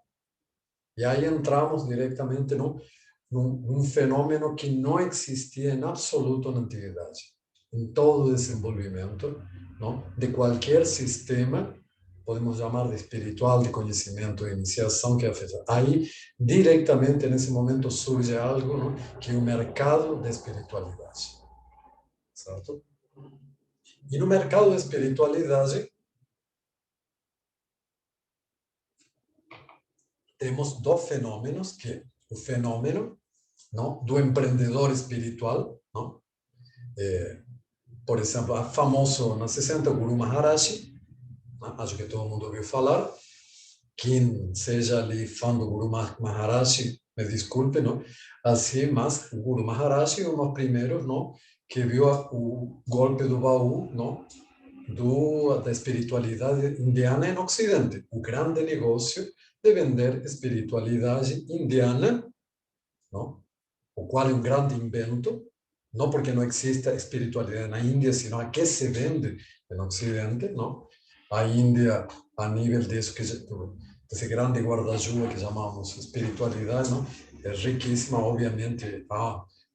E aí entramos diretamente num fenômeno que não existia em absoluto na antiguidade. Em todo o desenvolvimento, não, de qualquer sistema, podemos chamar de espiritual, de conhecimento, de iniciação, que é feita. Aí, diretamente nesse momento, surge algo, não, que é o mercado da espiritualidade. Certo? E no mercado da espiritualidade, temos dois fenômenos, que é o fenômeno, não, do empreendedor espiritual, não? Por exemplo, a famoso na 60 Guru Maharaji, né? Acho que todo mundo ouviu falar. Quem seja ali fã do Guru Maharaji, me desculpe, não? Assim, mas o Guru Maharaji é um dos primeiros, não, que viu o golpe do baú, não, da espiritualidade indiana no Ocidente. O grande negócio de vender espiritualidade indiana, não? O qual é um grande invento, não porque não exista espiritualidade na Índia, sino a que se vende no Ocidente, não? A Índia, a nível disso desse grande guarda-chuva que chamamos espiritualidade, não? É riquíssima, obviamente,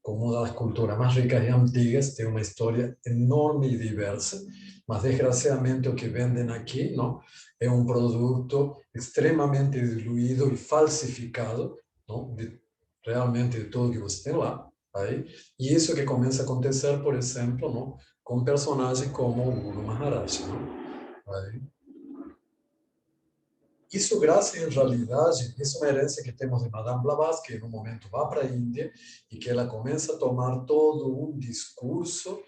como uma das culturas mais ricas e antigas, tem uma história enorme e diversa, mas desgraciadamente o que vendem aqui, não, é um produto extremamente diluído e falsificado, não, realmente de tudo que você tem lá. Aí, e isso que começa a acontecer, por exemplo, não, com personagens como o Guru Maharaj. Não? Aí, isso, graças em realidade, isso é uma herança que temos de Madame Blavatsky, que no momento vai para a Índia e que ela começa a tomar todo um discurso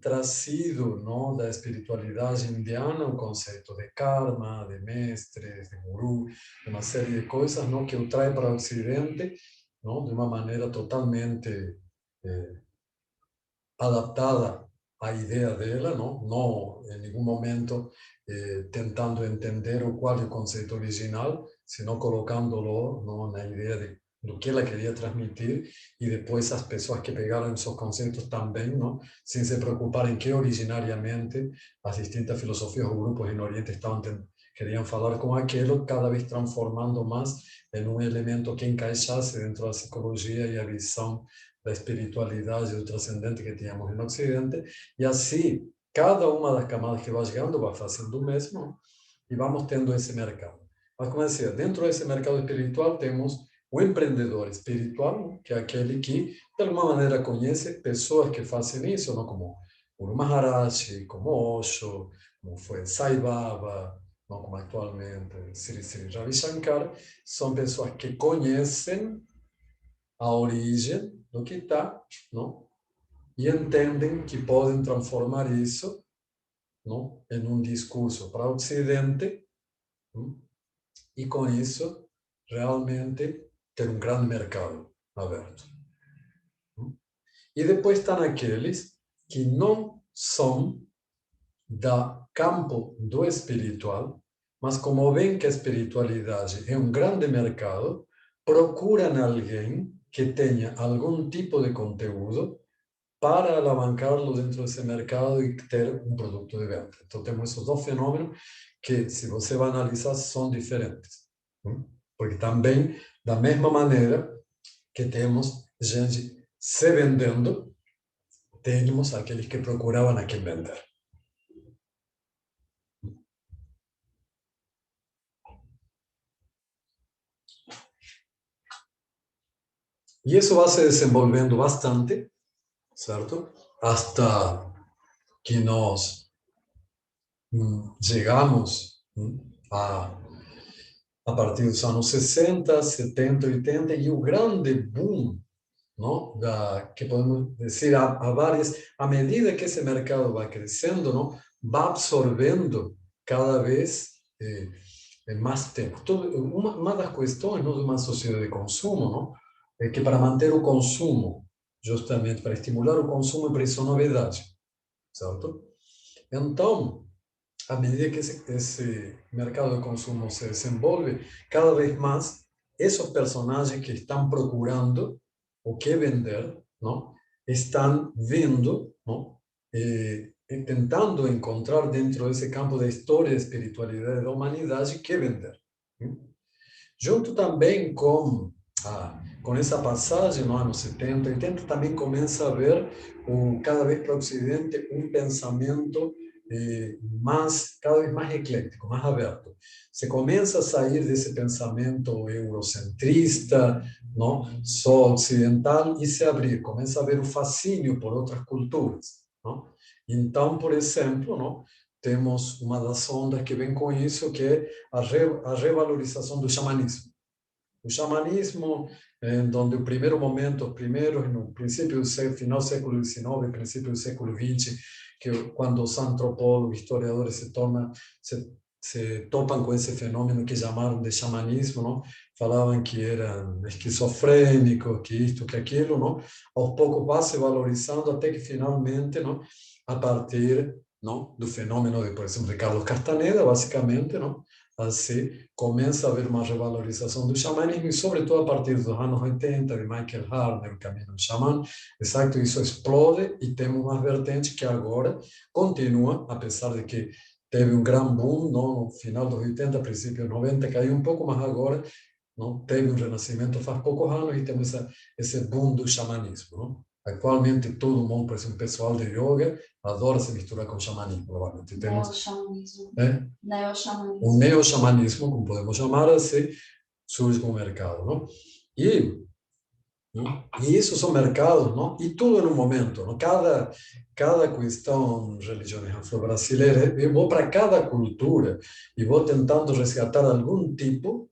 trazido, não, da espiritualidade indiana, o conceito de karma, de mestres, de guru, de uma série de coisas, não, que o traz para o Ocidente, não, de uma maneira totalmente adaptada à ideia dela, não em nenhum momento tentando entender qual é o conceito original, senão colocando-lo, não, na ideia do que ela queria transmitir, e depois as pessoas que pegaram esses conceitos também, não, sem se preocuparem que originariamente as distintas filosofias ou grupos no Oriente queriam falar com aquilo, cada vez transformando mais em um elemento que encaixasse dentro da psicologia e a visão da espiritualidade do transcendente que tínhamos no Ocidente, e assim, cada uma das camadas que vai chegando vai fazendo o mesmo, e vamos tendo esse mercado. Mas, como eu dizia, dentro desse mercado espiritual temos o empreendedor espiritual, que é aquele que, de alguma maneira, conhece pessoas que fazem isso, não? Como Guru Maharaj, como Osho, como foi Sai Baba, não? Como atualmente Sri Sri Ravi Shankar, são pessoas que conhecem a origem do que está, não? E entendem que podem transformar isso, não? Em um discurso para o Ocidente, não? E com isso realmente ter um grande mercado aberto. E depois estão aqueles que não são da campo do espiritual, mas como veem que a espiritualidade é um grande mercado, procuram alguém que tenha algum tipo de conteúdo para alavancá-lo dentro desse mercado e ter um produto de venda. Então, temos esses dois fenômenos que, se você vai analisar, são diferentes. Porque também, da mesma maneira que temos gente se vendendo, temos aqueles que procuravam a quem vender. E isso vai se desenvolvendo bastante, certo? Hasta que nós chegamos a partir dos anos 60, 70, 80, e o grande boom, não? Que podemos dizer, há várias, à medida que esse mercado vai crescendo, não? Vai absorvendo cada vez mais tempo. Uma das questões, não, de uma sociedade de consumo, não? É que para manter o consumo, justamente para estimular o consumo, é preciso novidade, certo? Então, à medida que esse mercado de consumo se desenvolve, cada vez mais, esses personagens que estão procurando o que vender, não? Estão vendo, não? E tentando encontrar dentro desse campo da história e espiritualidade da humanidade que vender. Junto também com essa passagem no ano 70, 80, também começa a haver, cada vez para o Ocidente, um pensamento cada vez mais eclético, mais aberto. Se começa a sair desse pensamento eurocentrista, não, só ocidental, e se abrir, começa a haver o fascínio por outras culturas. Não? Então, por exemplo, não, temos uma das ondas que vem com isso, que é a revalorização do xamanismo. O xamanismo, onde o primeiro momento, os primeiros, no princípio do final do século XIX, princípio do século XX, que quando os antropólogos, historiadores se topam com esse fenômeno que chamaram de xamanismo, não? Falavam que eram esquizofrênicos, que isto, que aquilo, não? Aos poucos vai se valorizando até que finalmente, não? A partir, não? Do fenômeno de, por exemplo, de Carlos Castaneda, basicamente, não? Assim, começa a haver uma revalorização do xamanismo, e sobretudo a partir dos anos 80, de Michael Harner, o Caminho do Xamã, exato, isso explode e temos uma vertente que agora continua, apesar de que teve um grande boom no final dos 80, princípio dos 90, caiu um pouco, mas agora não teve um renascimento faz poucos anos e temos esse boom do xamanismo. Não? Atualmente todo mundo, por exemplo, o pessoal de yoga, adora se misturar com xamanismo. Provavelmente temos Neo-xamanismo. o neo-xamanismo, como podemos chamar assim, surge no mercado. Não? E isso são mercados, não? E tudo no momento, não? Cada questão, religiões afro-brasileiras, eu vou para cada cultura e vou tentando resgatar algum tipo,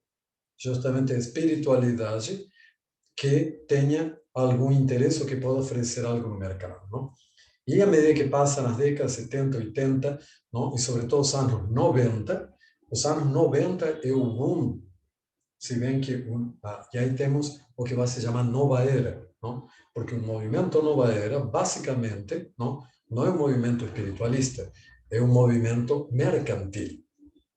justamente, de espiritualidade que tenha algum interesse ou que possa oferecer algo no mercado, não? E à medida que passam as décadas 70, 80, não? E sobretudo os anos 90 é o boom, se bem que e aí temos o que vai se chamar nova era, não? Porque o movimento nova era, basicamente, não é um movimento espiritualista, é um movimento mercantil,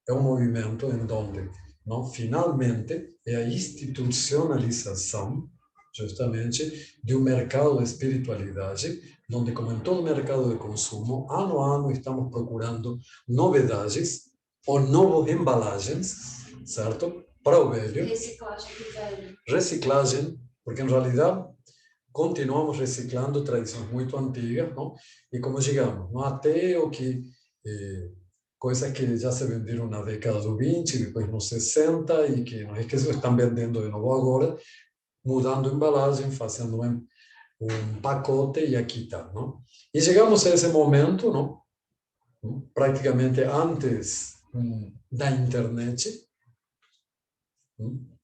é um movimento em onde, não, finalmente, é a institucionalização, justamente, de um mercado de espiritualidade, onde, como em todo mercado de consumo, ano a ano estamos procurando novidades ou novas embalagens, certo? Para o velho. Reciclagem do velho. Reciclagem, porque em realidade continuamos reciclando tradições muito antigas, não? E como digamos, não até o que coisas que já se venderam na década do 20, depois nos 60, e que não esqueçam, estão vendendo de novo agora, mudando a embalagem, fazendo um pacote e aqui está, não? E chegamos a esse momento, não? Praticamente antes da internet,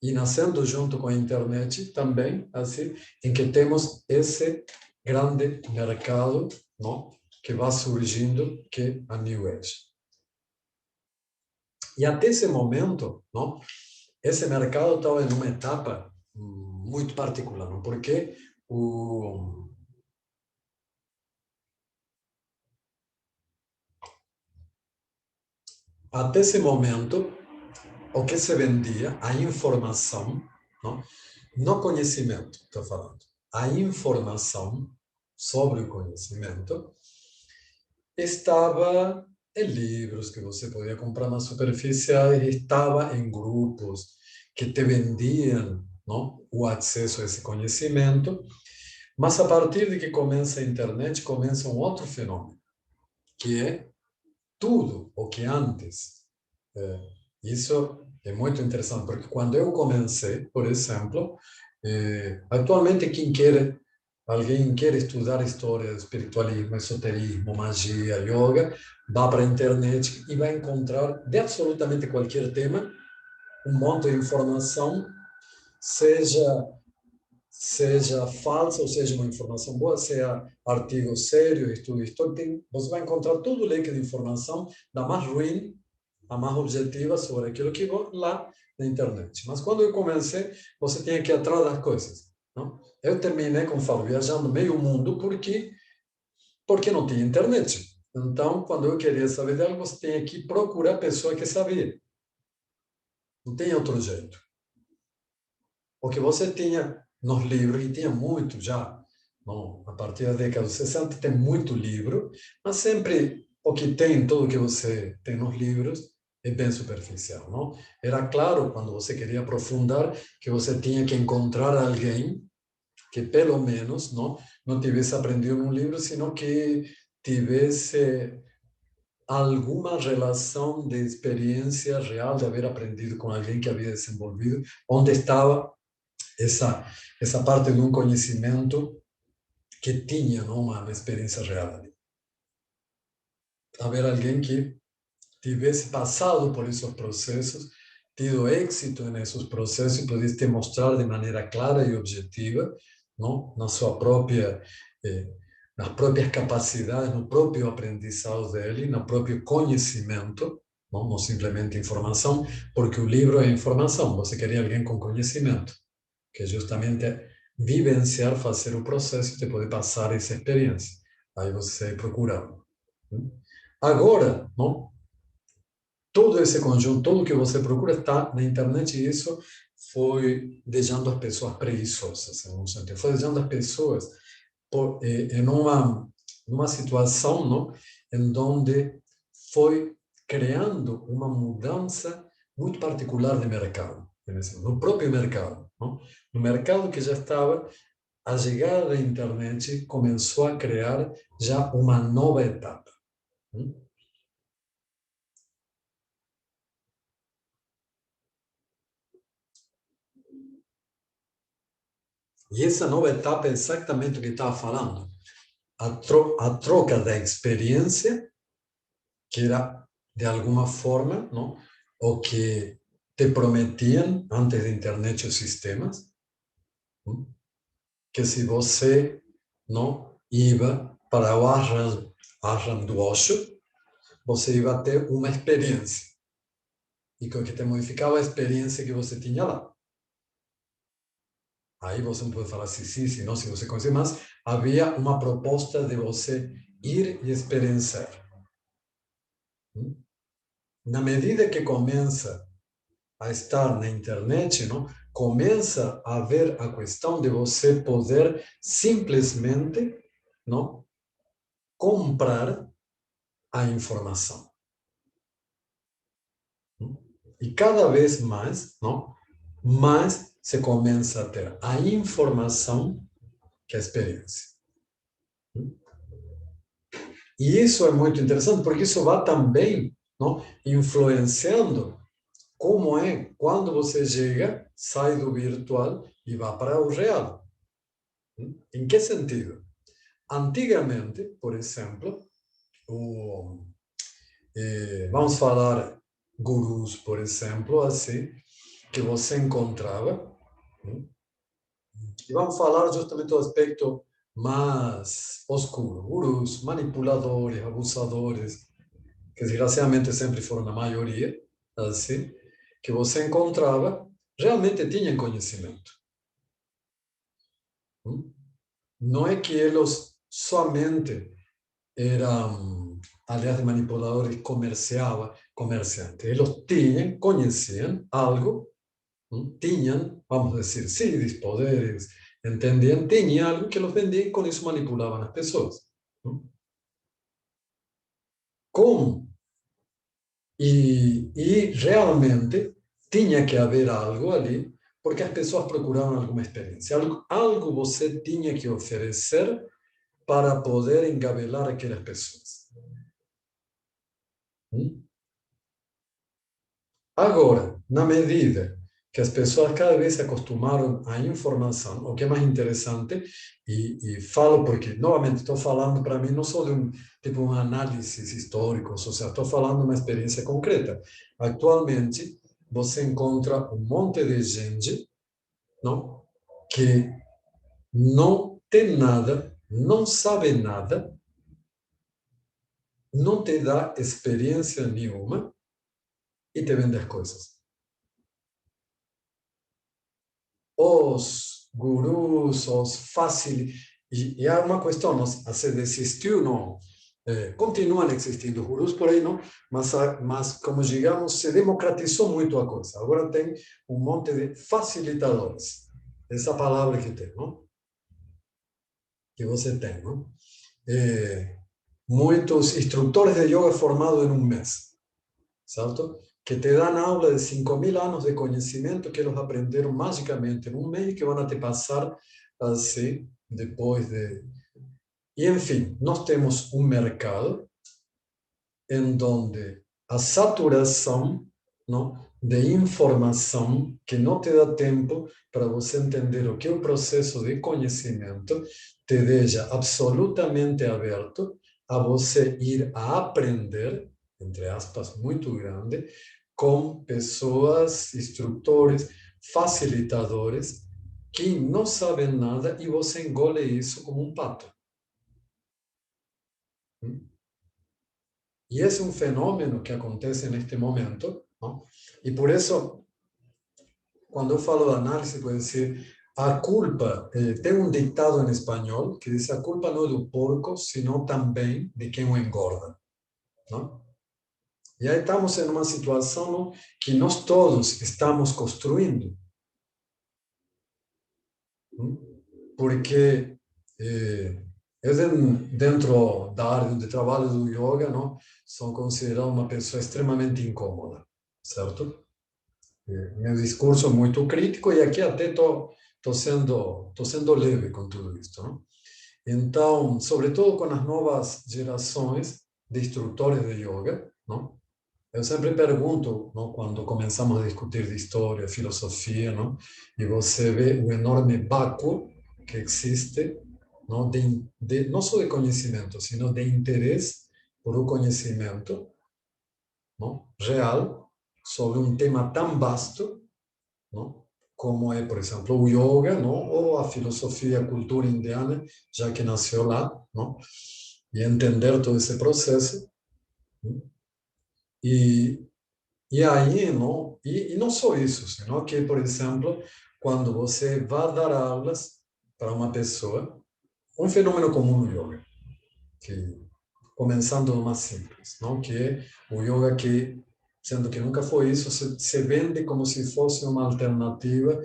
e nascendo junto com a internet também, assim, em que temos esse grande mercado, não? Que vai surgindo, que é a New Age. E até esse momento, não? Esse mercado estava em uma etapa muito particular, não? Porque até esse momento, o que se vendia, a informação, não? No conhecimento, estou falando, a informação sobre o conhecimento estava em livros que você podia comprar na superfície, estava em grupos que te vendiam, não? O acesso a esse conhecimento, mas a partir de que começa a internet, começa um outro fenômeno, que é tudo o que antes. Isso é muito interessante, porque quando eu comecei, por exemplo, atualmente alguém quer estudar história, espiritualismo, esoterismo, magia, yoga, vá para a internet e vai encontrar de absolutamente qualquer tema um monte de informação, seja falsa ou seja uma informação boa, seja artigo sério, estudo histórico, você vai encontrar todo o leque de informação, da mais ruim a mais objetiva sobre aquilo que lá na internet. Mas quando eu comecei, você tinha que ir atrás das coisas, não? Eu terminei, como falo, viajando meio mundo porque não tinha internet. Então, quando eu queria saber de algo, você tinha que procurar a pessoa que sabia. Não tem outro jeito. O que você tinha nos livros, e tinha muito já, não, a partir da década de 60 tem muito livro, mas sempre o que tem, tudo que você tem nos livros, é bem superficial, não? Era claro, quando você queria aprofundar, que você tinha que encontrar alguém que pelo menos não tivesse aprendido num livro, sino que tivesse alguma relação de experiência real, de haver aprendido com alguém que havia desenvolvido, onde estava essa parte de um conhecimento que tinha, não, uma experiência real ali. Haver alguém que tivesse passado por esses processos, tido êxito nesses processos e pudesse te mostrar de maneira clara e objetiva, não, na sua própria nas próprias capacidades, no próprio aprendizado dele, no próprio conhecimento, não simplesmente informação, porque o livro é informação, você queria alguém com conhecimento, que é justamente vivenciar, fazer o processo de poder passar essa experiência. Aí você procura. Agora, não? Todo esse conjunto, tudo que você procura está na internet e isso foi deixando as pessoas preguiçosas, em um sentido. Foi deixando as pessoas em numa situação, não? Em onde foi criando uma mudança muito particular de mercado, no próprio mercado, não? No mercado que já estava, a chegada da internet começou a criar já uma nova etapa. Não? E essa nova etapa é exatamente o que estava falando. A troca da experiência, que era, de alguma forma, não? O que te prometiam antes da internet os sistemas, não? Que se você não ia para o ashram do Osho, você ia ter uma experiência. E que o que te modificava a experiência que você tinha lá. Aí você não pode falar se sim, se não, se você conhece, mas havia uma proposta de você ir e experienciar. Na medida que começa a estar na internet, não, começa a haver a questão de você poder simplesmente, não, comprar a informação. E cada vez mais, não, mais se começa a ter a informação que a experiência. E isso é muito interessante, porque isso vai também não? Influenciando como é quando você chega, sai do virtual e vai para o real. Em que sentido? Antigamente, por exemplo, vamos falar gurus, por exemplo, assim, que você encontrava, e vamos falar justamente do aspecto mais oscuro, gurus, manipuladores, abusadores, que desgraciadamente sempre foram a maioria, assim, que você encontrava, realmente tinham conhecimento. Não é que eles somente eram, aliás, manipuladores comerciantes. Eles tinham, conheciam algo, tinham, vamos dizer, sim, poderes, entendiam, tinham algo que eles vendiam e com isso manipulavam as pessoas. Como? E realmente tinha que haver algo ali, porque as pessoas procuravam alguma experiência. Algo você tinha que oferecer para poder engabelar aquelas pessoas. Agora, na medida que as pessoas cada vez se acostumaram à informação, o que é mais interessante, e falo porque, novamente, estou falando para mim não só de tipo um análise histórico, social, estou falando de uma experiência concreta. Atualmente, você encontra um monte de gente, não, que não tem nada, não sabe nada, não te dá experiência nenhuma e te vende as coisas. Os gurus, os fáceis. E há uma questão, se desistiu, não. Continuam existindo gurus por aí, não? Mas, como digamos, se democratizou muito a coisa. Agora tem um monte de facilitadores. Essa palavra que tem, não? Que você tem, não? Muitos instrutores de yoga formados em um mês, certo? Que te dão aula de 5.000 anos de conhecimento que eles aprenderam magicamente em um mês que vão te passar assim, depois de... E, enfim, nós temos um mercado em donde a saturação, não, de informação que não te dá tempo para você entender o que é o processo de conhecimento, te deixa absolutamente aberto a você ir a aprender, entre aspas, muito grande, com pessoas, instrutores, facilitadores, que não sabem nada e você engole isso como um pato. E esse é um fenômeno que acontece neste momento, não? E por isso, quando eu falo de análise, pode dizer, a culpa, tem um ditado em espanhol que diz, a culpa não é do porco, sino também de quem o engorda, não? E aí estamos em uma situação, não, que nós todos estamos construindo, não? Porque eu dentro da área de trabalho do yoga, não, sou considerado uma pessoa extremamente incômoda, certo? Meu discurso é muito crítico e aqui até tô sendo leve com tudo isso, não? Então, sobretudo com as novas gerações de instrutores de yoga, não? Eu sempre pergunto, não, quando começamos a discutir de história, filosofia, não? E você vê o enorme vácuo que existe, não, não só de conhecimento, sino de interesse por o conhecimento, não, real sobre um tema tão vasto, não, como é, por exemplo, o yoga, não, ou a filosofia, a cultura indiana, já que nasceu lá, não, e entender todo esse processo. Não? E, e aí, não, e não só isso, senão que, por exemplo, quando você vai dar aulas para uma pessoa, um fenômeno comum no yoga, que começando do mais simples, não, que é o yoga que, sendo que nunca foi isso, se vende como se fosse uma alternativa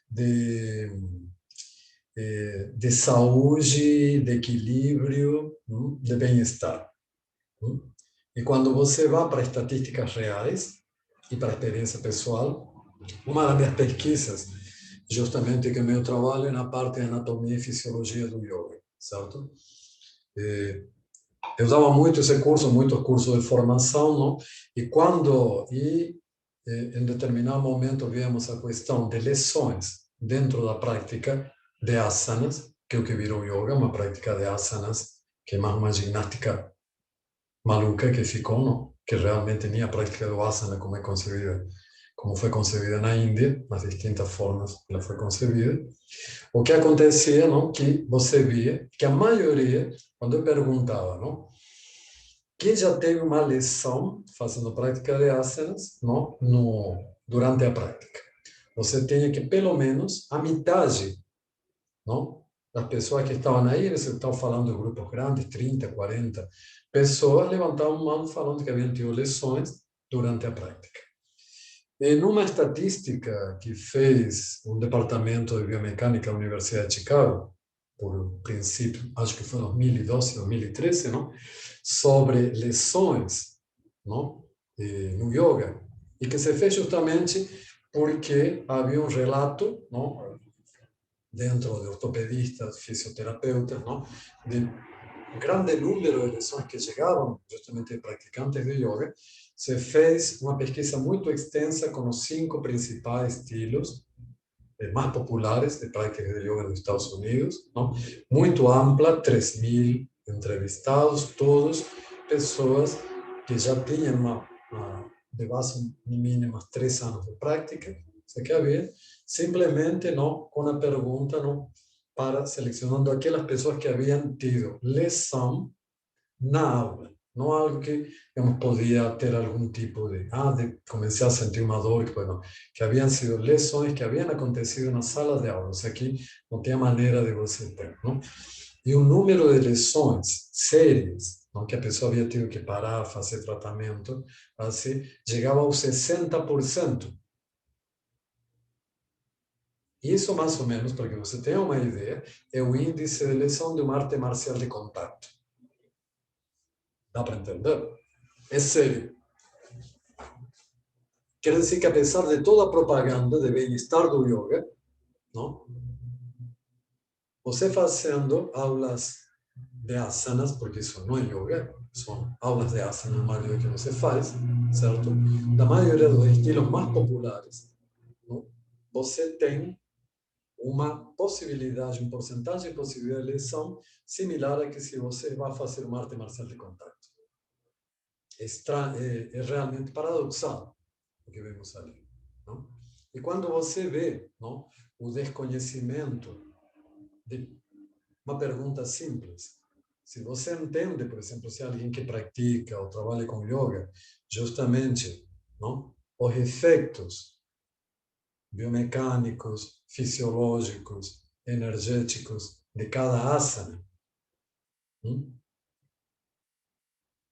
de, de saúde, de equilíbrio, de bem-estar. E quando você vai para estatísticas reais e para a experiência pessoal, uma das minhas pesquisas, justamente que o meu trabalho é na parte de anatomia e fisiologia do yoga, certo? eu dava muito esse curso, muitos cursos de formação, não? Em determinado momento vemos a questão de lições dentro da prática de asanas, que é o que virou yoga, uma prática de asanas, que é mais uma ginástica maluca que ficou, não? Que realmente nem a prática do asana como é concebida, como foi concebida na Índia, nas distintas formas que ela foi concebida. O que acontecia, não? Que você via que a maioria, quando eu perguntava, não? Quem já teve uma lição fazendo prática de asanas, não? Durante a prática. Você tinha que, pelo menos, a metade, não? Das pessoas que estavam aí, eles estão falando de grupos grandes, 30, 40 pessoas, levantavam a mão falando que haviam tido lições durante a prática. E numa estatística que fez um departamento de biomecânica da Universidade de Chicago, por princípio, acho que foi 2012, 2013, não? Sobre lições, não? No yoga, e que se fez justamente porque havia um relato, não? Dentro de ortopedistas, fisioterapeutas, não? De um grande número de lições que chegavam justamente de praticantes de yoga. Se fez uma pesquisa muito extensa com os 5 principais estilos mais populares de prática de yoga nos Estados Unidos, não? Muito ampla, 3.000 entrevistados, todos pessoas que já tinham de base mínima 3 anos de prática, você quer ver? Simplesmente não com a pergunta, não, para selecionando aquelas pessoas que haviam tido lição na aula, não algo que digamos, podia ter algum tipo de começar a sentir uma dor, que haviam sido lições que haviam acontecido na sala de aula, isso aqui não tem maneira de você ter, não? E o número de lições sérias, não, que a pessoa havia tido que parar, fazer tratamento, assim, chegava aos 60%. Isso, mais ou menos, para que você tenha uma ideia, é o índice de lesão de uma arte marcial de contato. Dá para entender? É sério. Quer dizer que, apesar de toda a propaganda de bem-estar do yoga, não? Você fazendo aulas de asanas, porque isso não é yoga, são aulas de asana normal que você faz, certo? Da maioria dos estilos mais populares, não? Você tem uma possibilidade, uma porcentagem de possibilidade de lesão similar a que se você vai fazer uma arte marcial de contato. É realmente paradoxal o que vemos ali, não? E quando você vê, não, o desconhecimento de uma pergunta simples, se você entende, por exemplo, se alguém que pratica ou trabalha com yoga, justamente, não, os efeitos biomecânicos, fisiológicos, energéticos de cada asana, não?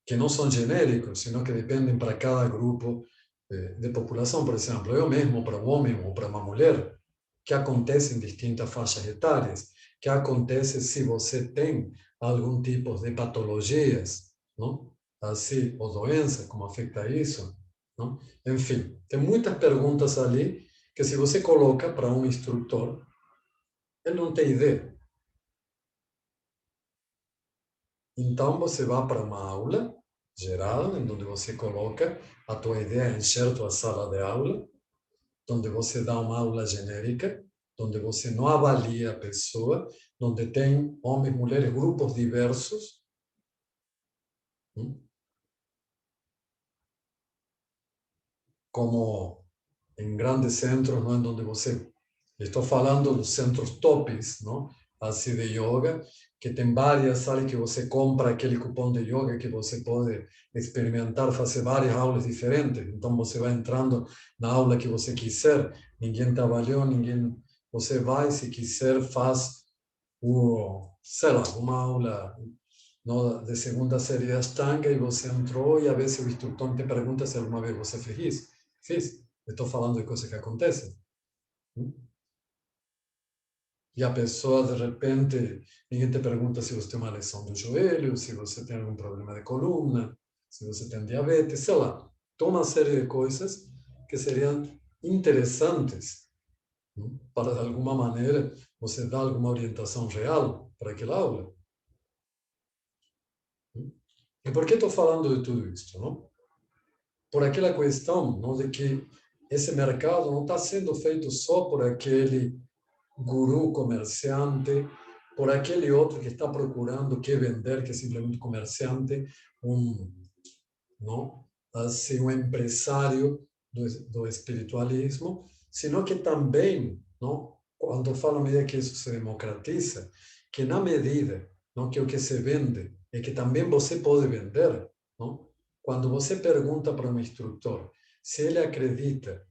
Que não são genéricos, sino que dependem para cada grupo de população. Por exemplo, eu mesmo, para um homem ou para uma mulher, que acontece em distintas faixas etárias, que acontece se você tem algum tipo de patologias, não? Assim, ou doença, como afeta isso, não? Enfim, tem muitas perguntas ali que se você coloca para um instrutor, ele não tem ideia. Então, você vai para uma aula geral, em onde você coloca a tua ideia, enxerto a sala de aula, onde você dá uma aula genérica, onde você não avalia a pessoa, onde tem homens, mulheres, grupos diversos, como em grandes centros, não, onde você... Estou falando dos centros tops, não? Assim de yoga, que tem várias salas que você compra aquele cupom de yoga que você pode experimentar, fazer várias aulas diferentes. Então você vai entrando na aula que você quiser, ninguém te avaliou, ninguém. Você vai, se quiser, faz sei lá, uma aula no, de segunda série da Ashtanga e você entrou e a vezes o instrutor te pergunta se alguma vez você fez isso. Fiz. Estou falando de coisas que acontecem. E a pessoa, de repente, ninguém te pergunta se você tem uma lesão do joelho, se você tem algum problema de coluna, se você tem diabetes, sei lá. Toda uma série de coisas que seriam interessantes, não? Para, de alguma maneira, você dar alguma orientação real para aquela aula. Não? E por que estou falando de tudo isso, não? Por aquela questão, não, de que esse mercado não está sendo feito só por aquele guru comerciante, por aquele outro que está procurando que vender, que é simplesmente comerciante, um, não? Assim, um empresário do espiritualismo, sino que também, não? Quando falo à medida que isso se democratiza, que na medida, não, que o que se vende é que também você pode vender, não? Quando você pergunta para um instrutor se ele acredita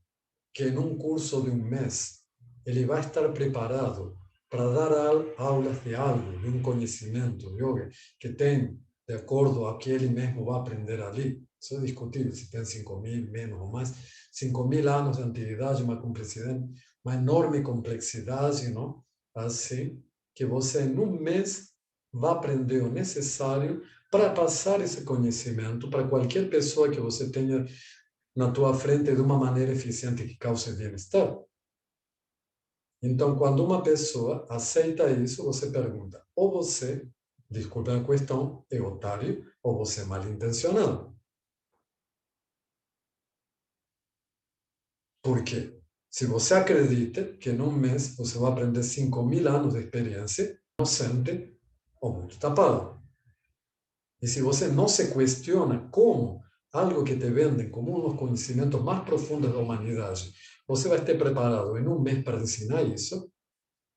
que em um curso de um mês ele vai estar preparado para dar aulas de algo, de um conhecimento de yoga, que tem de acordo ao que ele mesmo vai aprender ali. Isso é discutível, se tem 5.000, menos ou mais. 5.000 anos de antiguidade, uma complexidade, uma enorme complexidade, não? Assim, que você, em um mês, vai aprender o necessário para passar esse conhecimento para qualquer pessoa que você tenha na tua frente de uma maneira eficiente que cause bem-estar. Então, quando uma pessoa aceita isso, você pergunta, ou você, desculpe a questão, é otário, ou você é mal intencionado. Por quê? Se você acredita que em um mês você vai aprender 5.000 anos de experiência, inocente ou muito tapado. E se você não se questiona como algo que te vendem como um dos conhecimentos mais profundos da humanidade, você vai estar preparado em um mês para ensinar isso,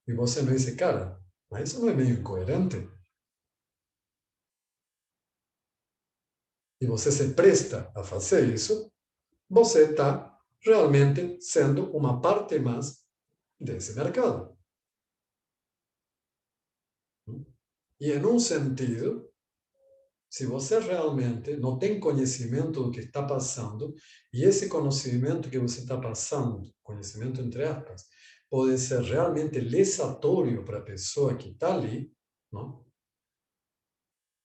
e você me diz, cara, mas isso não é meio incoerente? E você se presta a fazer isso, você está realmente sendo uma parte mais desse mercado. E em um sentido, se você realmente não tem conhecimento do que está passando, e esse conhecimento que você está passando, conhecimento entre aspas, pode ser realmente lesatório para a pessoa que está ali, não?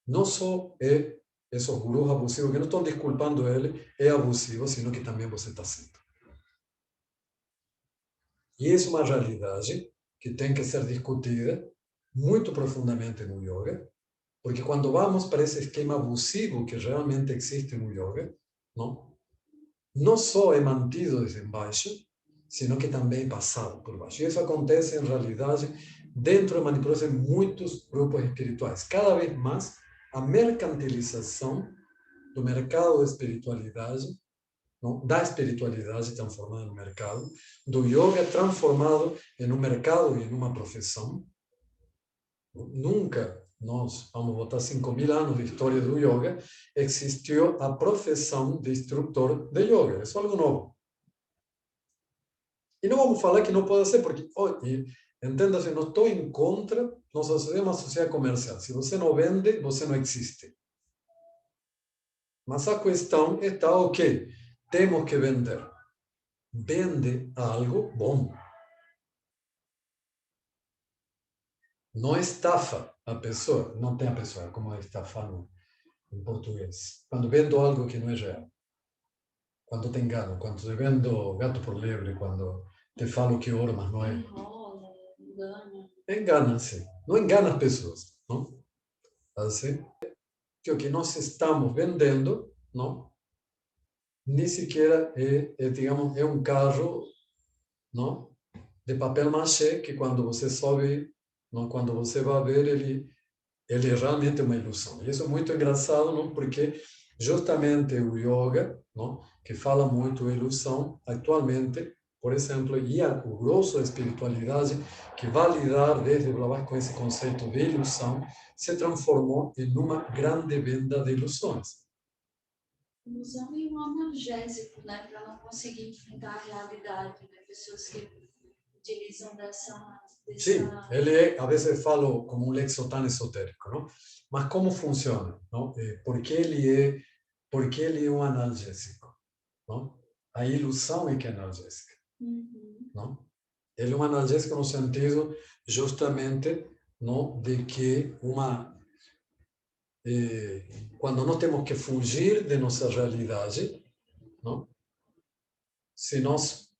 Não só é esses gurus abusivos, que não estão desculpando ele, é abusivo, sino que também você está sendo. E isso é uma realidade que tem que ser discutida muito profundamente no yoga, porque quando vamos para esse esquema abusivo que realmente existe no yoga, não só é mantido desde baixo, sino que também é passado por baixo. E isso acontece, em realidade, dentro da manipulação de muitos grupos espirituais. Cada vez mais, a mercantilização do mercado da espiritualidade, não? Da espiritualidade transformada no mercado, do yoga transformado em um mercado e em uma profissão. Nunca, nós vamos botar 5.000 anos de história do yoga, existiu a profissão de instrutor de yoga. Isso é algo novo. E não vamos falar que não pode ser, porque, entenda-se, não estou em contra, nós somos uma sociedade comercial. Se você não vende, você não existe. Mas a questão está, ok, temos que vender. Vende algo bom. Não estafa a pessoa. Não tem a pessoa, como estafar em português. Quando vendo algo que não é real. Quando te engano. Quando te vendo gato por lebre. Quando te falo que ouro, mas não é. Enrola, engana. Engana, sim. Não engana as pessoas. Não? Assim. Que o que nós estamos vendendo, não? Nem sequer digamos, é um carro, não? De papel machê, que quando você sobe, não? Quando você vai ver, ele é realmente uma ilusão. E isso é muito engraçado, não? Porque justamente o yoga, não? Que fala muito de ilusão, atualmente, por exemplo, e o grosso da espiritualidade, que vai lidar desde Blavatsky com esse conceito de ilusão, se transformou em uma grande venda de ilusões. Ilusão e um analgésico, né? Para não conseguir enfrentar a realidade, né? Pessoas que utilizam dessa... Sim, ele é, a vezes falo como um lexotan esotérico, não? Mas como funciona, não? Por que ele é um analgésico, não? A ilusão é que é analgésica, não? Ele é um analgésico no sentido justamente, não, de que quando nós temos que fugir de nossa realidade, não? Se nos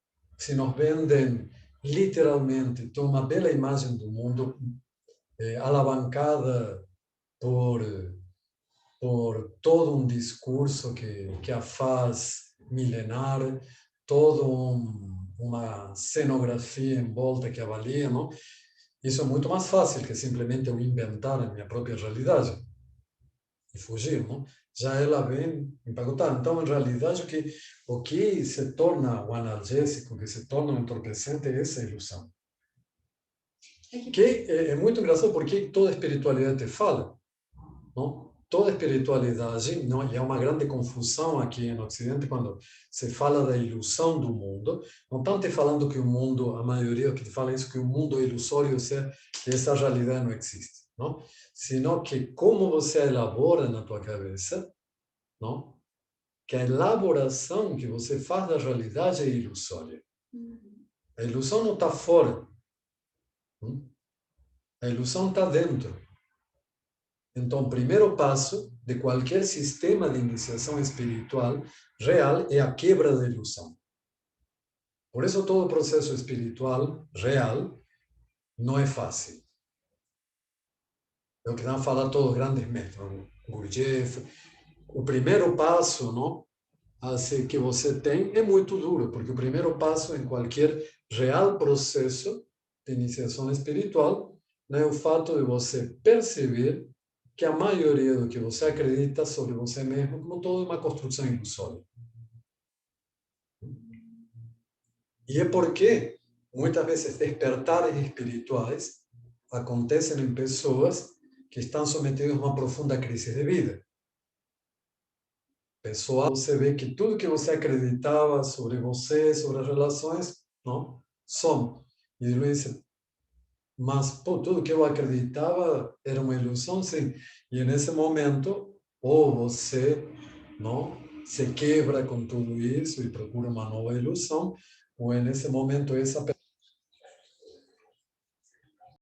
vendem literalmente, tem uma bela imagem do mundo alavancada por por todo um discurso que a faz milenar, toda uma cenografia em volta que avalia, não? Isso é muito mais fácil que simplesmente eu inventar a minha própria realidade e fugir, não? Já ela vem empacotada. Então, em realidade, o que se torna o analgésico, o que se torna o entorpecente é essa ilusão. Que é muito engraçado porque toda espiritualidade te fala, não? Toda espiritualidade, não, e há uma grande confusão aqui no Ocidente quando se fala da ilusão do mundo. Não estão te falando que o mundo, a maioria que te fala isso, que o mundo é ilusório, ou seja, que essa realidade não existe, não? Sino que como você elabora na tua cabeça, não? Que a elaboração que você faz da realidade é ilusória. A ilusão não está fora, não? A ilusão está dentro. Então, o primeiro passo de qualquer sistema de iniciação espiritual real é a quebra da ilusão. Por isso, todo processo espiritual real não é fácil. É o que estão falando todos os grandes mestres, Gurdjieff. O primeiro passo, não, assim, que você tem é muito duro, porque o primeiro passo em qualquer real processo de iniciação espiritual, né, é o fato de você perceber que a maioria do que você acredita sobre você mesmo, como toda uma construção ilusória. E é porque muitas vezes despertares espirituais acontecem em pessoas que estão submetidas a uma profunda crise de vida. Pessoal, você vê que tudo que você acreditava sobre você, sobre as relações, não, some. E ele diz, mas pô, tudo que eu acreditava era uma ilusão, sim. E nesse momento, ou você, não, se quebra com tudo isso e procura uma nova ilusão, ou nesse momento essa